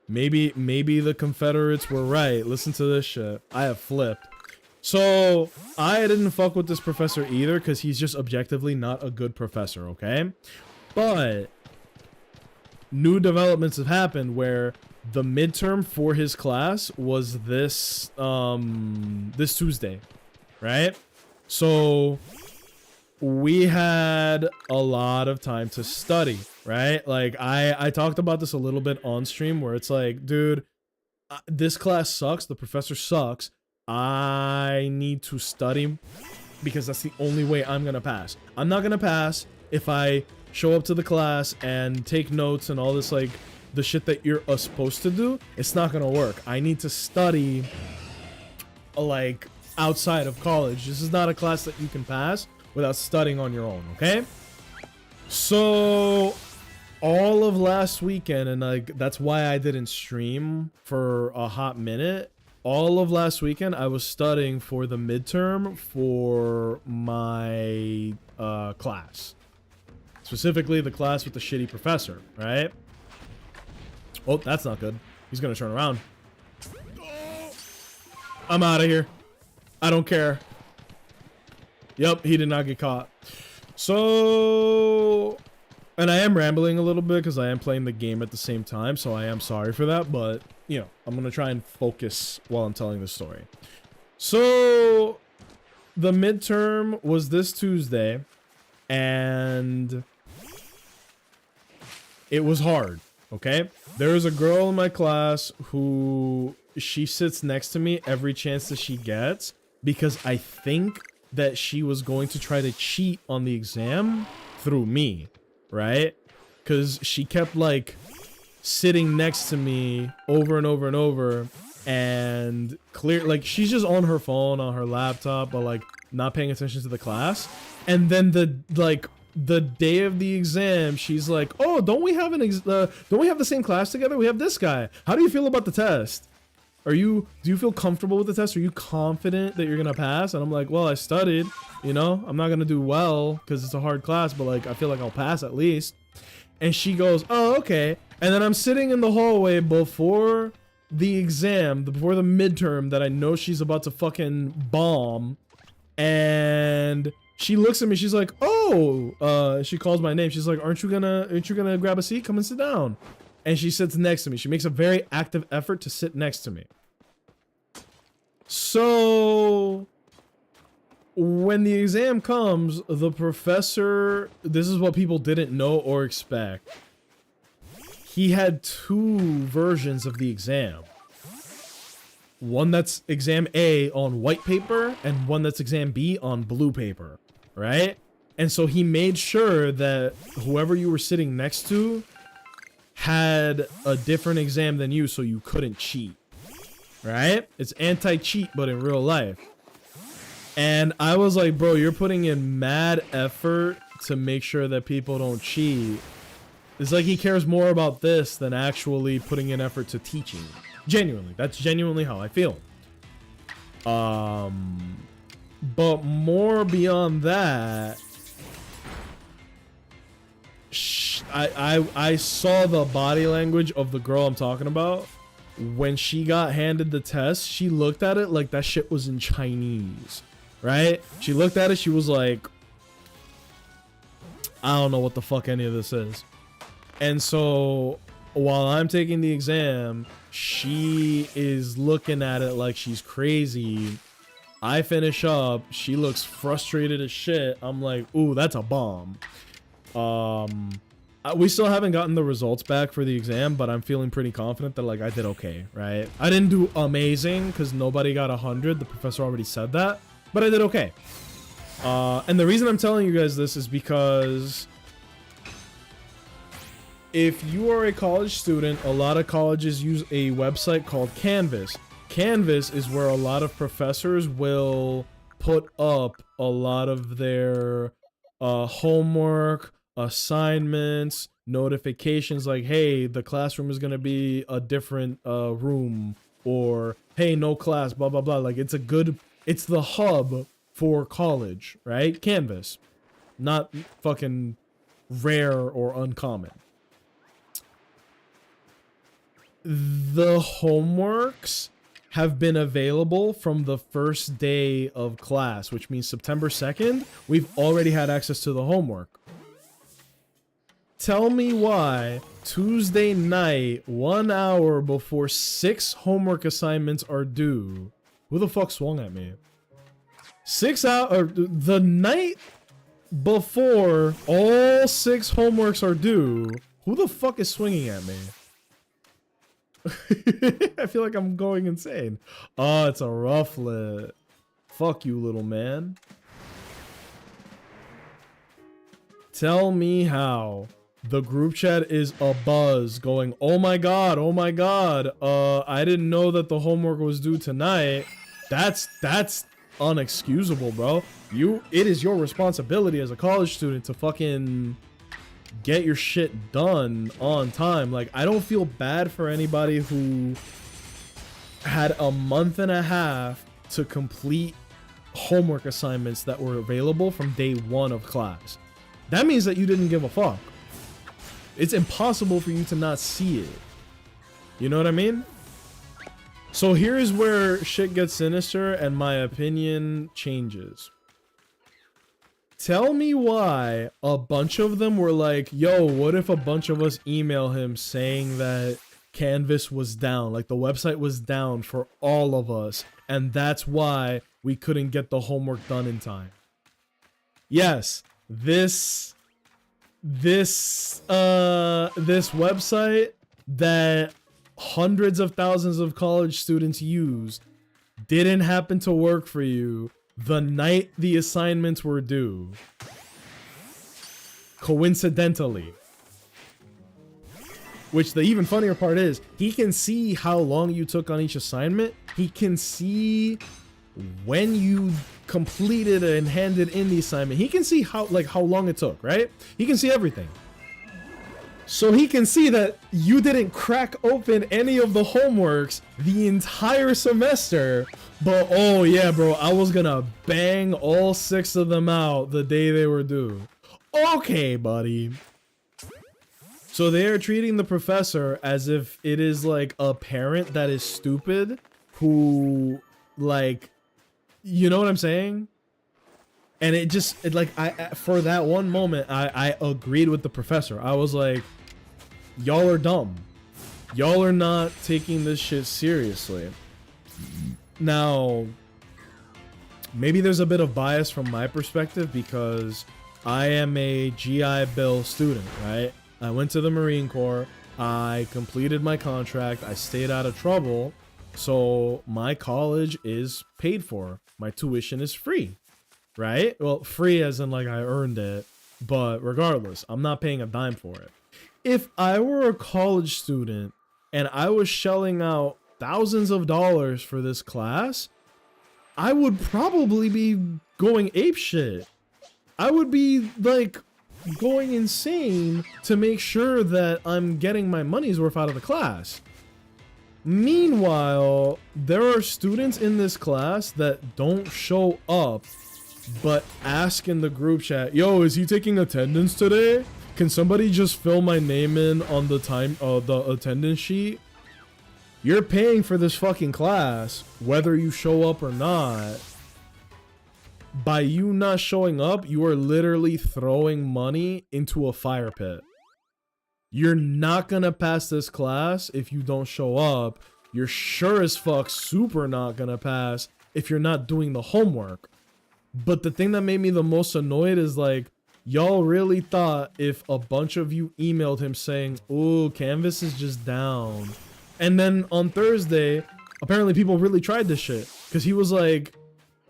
Speaker 1: Maybe the Confederates were right. Listen to this shit. I have flipped. So I didn't fuck with this professor either, because he's just objectively not a good professor, okay? But new developments have happened where the midterm for his class was this this Tuesday, right? So we had a lot of time to study, right? Like I talked about this a little bit on stream, where it's like, dude, this class sucks, the professor sucks, I need to study because that's the only way I'm gonna pass. I'm not gonna pass if I show up to the class and take notes and all this, like the shit that you're supposed to do. It's not gonna work. I need to study like outside of college. This is not a class that you can pass without studying on your own, okay? So all of last weekend, and like that's why I didn't stream for a hot minute. All of last weekend I was studying for the midterm for my class. Specifically the class with the shitty professor, right? Oh, that's not good. He's gonna turn around. I'm out of here. I don't care. Yep, he did not get caught. So, and I am rambling a little bit because I am playing the game at the same time, so I am sorry for that, but, you know, I'm going to try and focus while I'm telling the story. So, the midterm was this Tuesday, and it was hard, okay? There is a girl in my class who, she sits next to me every chance that she gets, because I think that she was going to try to cheat on the exam through me, right? Because she kept like sitting next to me over and over and over, and like she's just on her phone, on her laptop, but like not paying attention to the class. And then the day of the exam, she's like, "Oh, don't we have the same class together? We have this guy. How do you feel about the test? Do you feel comfortable with the test? Are you confident that you're gonna pass?" And I'm like, well, I studied, you know, I'm not gonna do well because it's a hard class, but like, I feel like I'll pass at least. And she goes, "Oh, okay." And then I'm sitting in the hallway before the exam, before the midterm that I know she's about to fucking bomb. And she looks at me, she's like, "Oh," she calls my name. She's like, aren't you gonna grab a seat? Come and sit down." And she sits next to me. She makes a very active effort to sit next to me. So when the exam comes, the professor, this is what people didn't know or expect. He had two versions of the exam. One that's exam A on white paper and one that's exam B on blue paper, right? And so he made sure that whoever you were sitting next to had a different exam than you, so you couldn't cheat, right? It's anti-cheat, but in real life. And I was like, bro, you're putting in mad effort to make sure that people don't cheat. It's like he cares more about this than actually putting in effort to teaching. Genuinely, that's genuinely how I feel. But more beyond that, I saw the body language of the girl I'm talking about. When she got handed the test, she looked at it like that shit was in Chinese, right? She looked at it, she was like, I don't know what the fuck any of this is. And so while I'm taking the exam, she is looking at it like she's crazy. I finish up, she looks frustrated as shit. I'm like, ooh, that's a bomb. We still haven't gotten the results back for the exam, but I'm feeling pretty confident that like I did okay, right? I didn't do amazing because nobody got 100. The professor already said that, but I did okay. And the reason I'm telling you guys this is because if you are a college student, a lot of colleges use a website called Canvas. Canvas is where a lot of professors will put up a lot of their homework, assignments, notifications like, hey, the classroom is going to be a different room, or hey, no class, blah, blah, blah. Like it's the hub for college, right? Canvas, not fucking rare or uncommon. The homeworks have been available from the first day of class, which means September 2nd, we've already had access to the homework. Tell me why Tuesday night, 1 hour before 6 homework assignments are due. Who the fuck swung at me? 6 hours, the night before all 6 homeworks are due. Who the fuck is swinging at me? I feel like I'm going insane. Oh, it's a rufflet. Fuck you, little man. Tell me how the group chat is abuzz going, oh my god, I didn't know that the homework was due tonight. That's unexcusable, bro. It is your responsibility as a college student to fucking get your shit done on time. Like, I don't feel bad for anybody who had a month and a half to complete homework assignments that were available from day 1 of class. That means that you didn't give a fuck. It's impossible for you to not see it. You know what I mean? So here's where shit gets sinister and my opinion changes. Tell me why a bunch of them were like, yo, what if a bunch of us email him saying that Canvas was down, like the website was down for all of us, and that's why we couldn't get the homework done in time. Yes, this website that hundreds of thousands of college students use didn't happen to work for you the night the assignments were due. Coincidentally. Which the even funnier part is, he can see how long you took on each assignment. He can see when you completed and handed in the assignment. He can see how long it took, right? He can see everything. So he can see that you didn't crack open any of the homeworks the entire semester, but oh yeah, bro, I was gonna bang all 6 of them out the day they were due. Okay, buddy. So they are treating the professor as if it is like a parent that is stupid who, like, you know what I'm saying? And for that one moment, I agreed with the professor. I was like, y'all are dumb. Y'all are not taking this shit seriously. Now, maybe there's a bit of bias from my perspective because I am a GI Bill student, right? I went to the Marine Corps. I completed my contract. I stayed out of trouble. So my college is paid for. My tuition is free, right? Well, free as in like I earned it, but regardless, I'm not paying a dime for it. If I were a college student and I was shelling out thousands of dollars for this class, I would probably be going apeshit. I would be like going insane to make sure that I'm getting my money's worth out of the class. Meanwhile, there are students in this class that don't show up but ask in the group chat, yo, is he taking attendance today? Can somebody just fill my name in on the the attendance sheet? You're paying for this fucking class, whether you show up or not. By you not showing up, you are literally throwing money into a fire pit. You're not gonna pass this class if you don't show up. You're sure as fuck super not gonna pass if you're not doing the homework. But the thing that made me the most annoyed is like, y'all really thought if a bunch of you emailed him saying, oh, Canvas is just down. And then on Thursday, apparently people really tried this shit. Because he was like,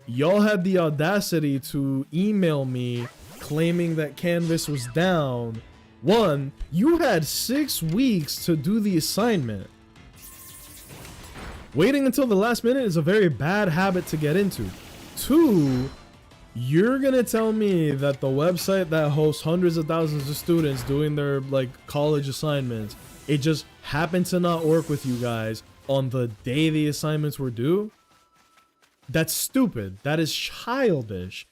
Speaker 1: y'all had the audacity to email me claiming that Canvas was down. One, you had 6 weeks to do the assignment. Waiting until the last minute is a very bad habit to get into. Two, you're gonna tell me that the website that hosts hundreds of thousands of students doing their like college assignments, it just happened to not work with you guys on the day the assignments were due? That's stupid. That is childish.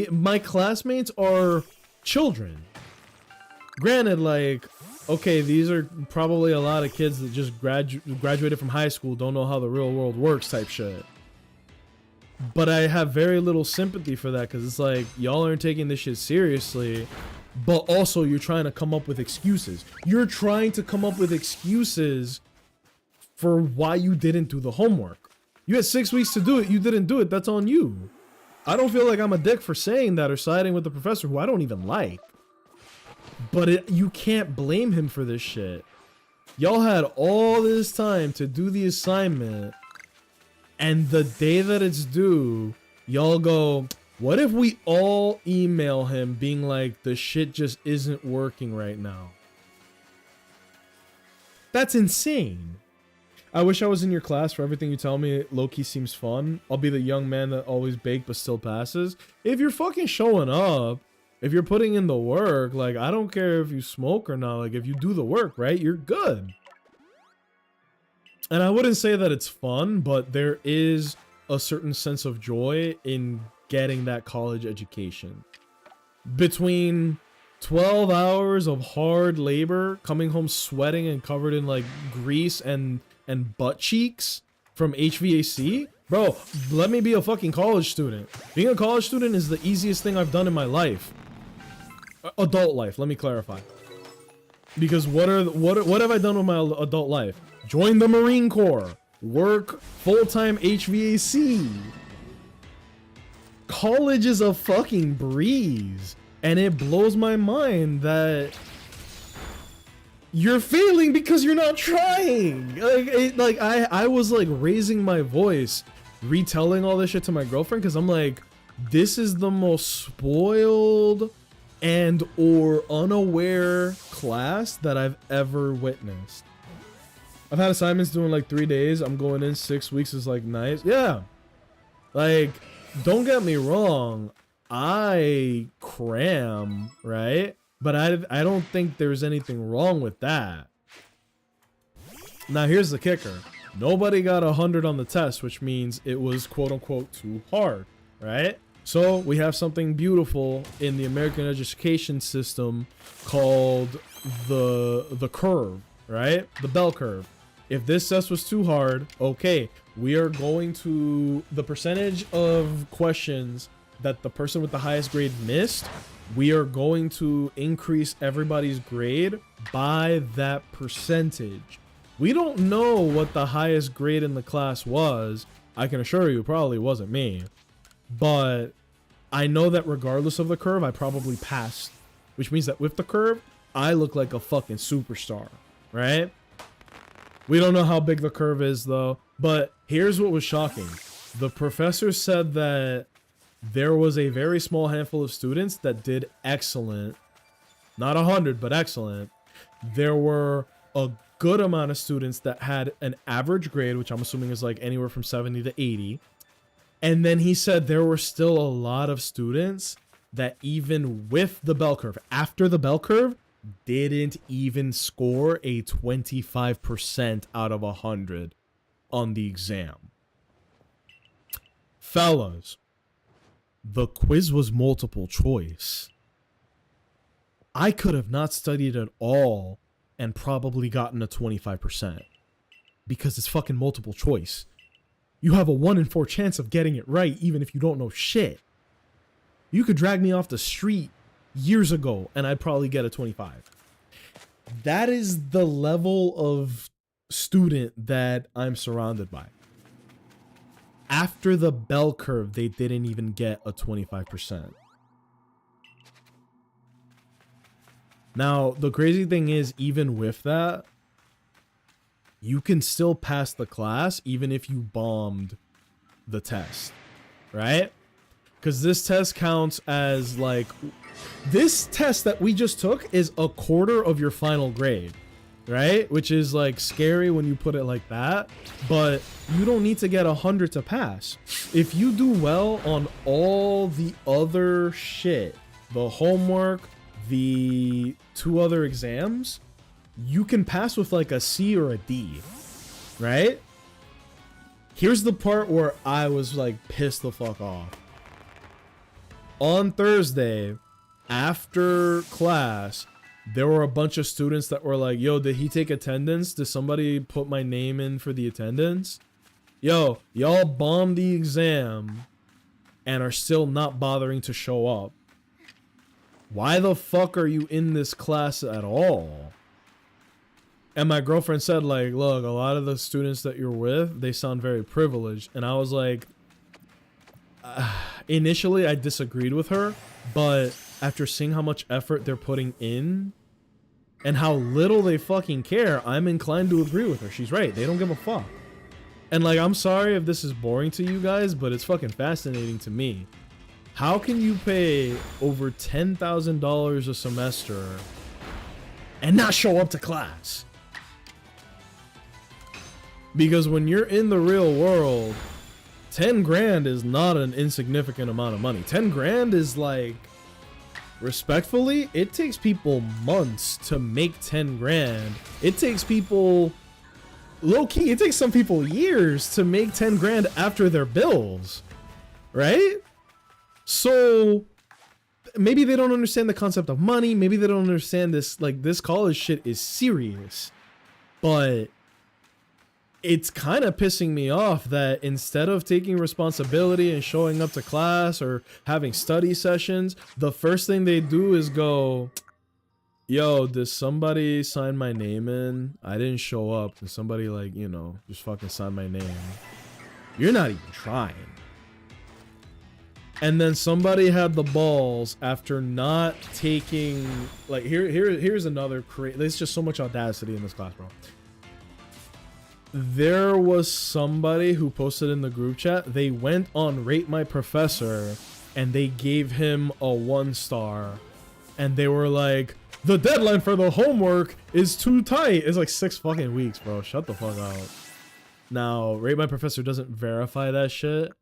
Speaker 1: My classmates are children. Granted, like, okay, these are probably a lot of kids that just graduated from high school, don't know how the real world works type shit. But I have very little sympathy for that because it's like, y'all aren't taking this shit seriously, but also you're trying to come up with excuses. You're trying to come up with excuses for why you didn't do the homework. You had 6 weeks to do it, you didn't do it, that's on you. I don't feel like I'm a dick for saying that or siding with the professor who I don't even like. But you can't blame him for this shit. Y'all had all this time to do the assignment, and the day that it's due, y'all go, what if we all email him being like, the shit just isn't working right now? That's insane. I wish I was in your class. For everything you tell me, low-key seems fun. I'll be the young man that always baked but still passes. If you're fucking showing up, if you're putting in the work, like, I don't care if you smoke or not. Like, if you do the work, right, you're good. And I wouldn't say that it's fun, but there is a certain sense of joy in getting that college education. Between 12 hours of hard labor, coming home sweating and covered in, like, grease and butt cheeks from HVAC, bro, let me be a fucking college student. Being a college student is the easiest thing I've done in my life. Adult life, let me clarify. Because what have I done with my adult life? Join the Marine Corps. Work full-time HVAC. College is a fucking breeze. And it blows my mind that you're failing because you're not trying. I was like raising my voice, retelling all this shit to my girlfriend because I'm like, this is the most spoiled and or unaware class that I've ever witnessed. I've had assignments doing like 3 days. I'm going in 6 weeks is like nice. Yeah. Like, don't get me wrong. I cram, right? But I don't think there's anything wrong with that. Now here's the kicker. Nobody got 100 on the test, which means it was quote unquote too hard, right? So we have something beautiful in the American education system called the curve, right? The bell curve. If this test was too hard, okay, we are going to, the percentage of questions that the person with the highest grade missed, we are going to increase everybody's grade by that percentage. We don't know what the highest grade in the class was. I can assure you it probably wasn't me. But I know that regardless of the curve, I probably passed. Which means that with the curve, I look like a fucking superstar, right? We don't know how big the curve is though. But here's what was shocking. The professor said that there was a very small handful of students that did excellent. Not 100, but excellent. There were a good amount of students that had an average grade, which I'm assuming is like anywhere from 70 to 80. And then he said there were still a lot of students that even with the bell curve, after the bell curve, didn't even score a 25% out of 100 on the exam. Fellas, the quiz was multiple choice. I could have not studied at all and probably gotten a 25% because it's fucking multiple choice. You have a 1 in 4 chance of getting it right even if you don't know shit. You could drag me off the street years ago and I'd probably get a 25. That is the level of student that I'm surrounded by. After the bell curve, they didn't even get a 25%. Now, the crazy thing is, even with that, you can still pass the class even if you bombed the test, right? Because this test counts as like, this test that we just took is a quarter of your final grade, right? Which is like scary when you put it like that, but you don't need to get 100 to pass. If you do well on all the other shit, the homework, the 2 other exams, you can pass with like a C or a D, right? Here's the part where I was like pissed the fuck off. On Thursday, after class, there were a bunch of students that were like, yo, did he take attendance? Did somebody put my name in for the attendance? Yo, y'all bombed the exam and are still not bothering to show up. Why the fuck are you in this class at all? And my girlfriend said, like, look, a lot of the students that you're with, they sound very privileged. And I was like, initially I disagreed with her, but after seeing how much effort they're putting in and how little they fucking care, I'm inclined to agree with her. She's right. They don't give a fuck. And like, I'm sorry if this is boring to you guys, but it's fucking fascinating to me. How can you pay over $10,000 a semester and not show up to class? Because when you're in the real world, 10 grand is not an insignificant amount of money. 10 grand is like, respectfully, it takes people months to make 10 grand. It takes people, low key, it takes some people years to make 10 grand after their bills, right? So maybe they don't understand the concept of money. Maybe they don't understand this, like, this college shit is serious, but it's kind of pissing me off that instead of taking responsibility and showing up to class or having study sessions, the first thing they do is go, yo, did somebody sign my name in? I didn't show up. Did somebody, like, you know, just fucking sign my name? You're not even trying. And then somebody had the balls after not taking, like, here's another there's just so much audacity in this class, bro. There was somebody who posted in the group chat, they went on Rate My Professor and they gave him a 1-star, and they were like, the deadline for the homework is too tight. It's like 6 fucking weeks, bro. Shut the fuck up. Now, Rate My Professor doesn't verify that shit,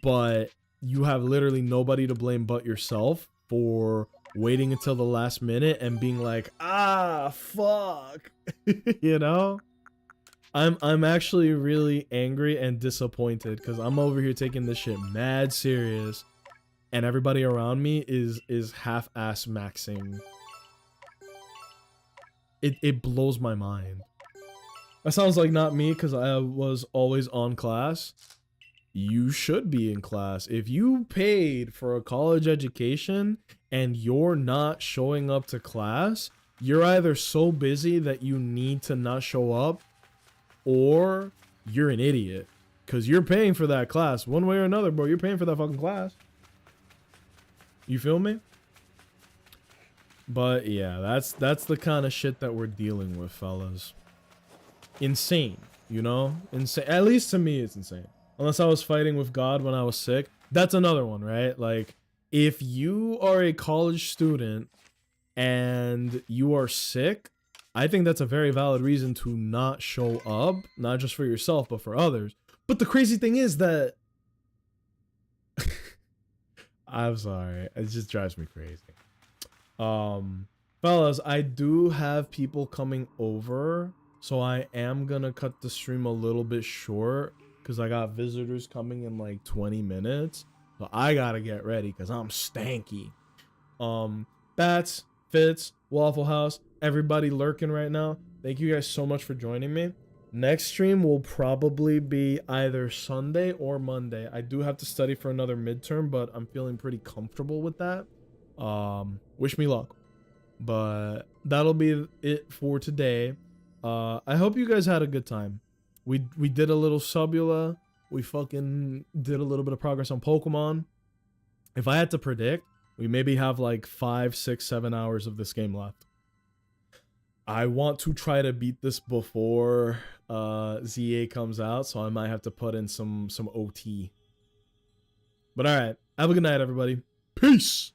Speaker 1: but you have literally nobody to blame but yourself for waiting until the last minute and being like, ah, fuck. You know? I'm actually really angry and disappointed because I'm over here taking this shit mad serious and everybody around me is half-ass maxing. It blows my mind. That sounds like not me because I was always on class. You should be in class. If you paid for a college education and you're not showing up to class, you're either so busy that you need to not show up, or you're an idiot. Because you're paying for that class. One way or another, bro. You're paying for that fucking class. You feel me? But yeah, that's the kind of shit that we're dealing with, fellas. Insane, you know? Insane. At least to me, it's insane. Unless I was fighting with God when I was sick. That's another one, right? Like, if you are a college student and you are sick, I think that's a very valid reason to not show up, not just for yourself, but for others. But the crazy thing is that I'm sorry, it just drives me crazy. Fellas, I do have people coming over, so I am gonna cut the stream a little bit short because I got visitors coming in like 20 minutes. So I gotta get ready because I'm stanky. Bats, Fitz, Waffle House, everybody lurking right now. Thank you guys so much for joining me. Next stream will probably be either Sunday or Monday. I do have to study for another midterm, but I'm feeling pretty comfortable with that. Wish me luck. But that'll be it for today. I hope you guys had a good time. We did a little Subula. We fucking did a little bit of progress on Pokemon. If I had to predict, we maybe have like 5, 6, 7 hours of this game left. I want to try to beat this before ZA comes out, so I might have to put in some OT. But alright, have a good night, everybody. Peace!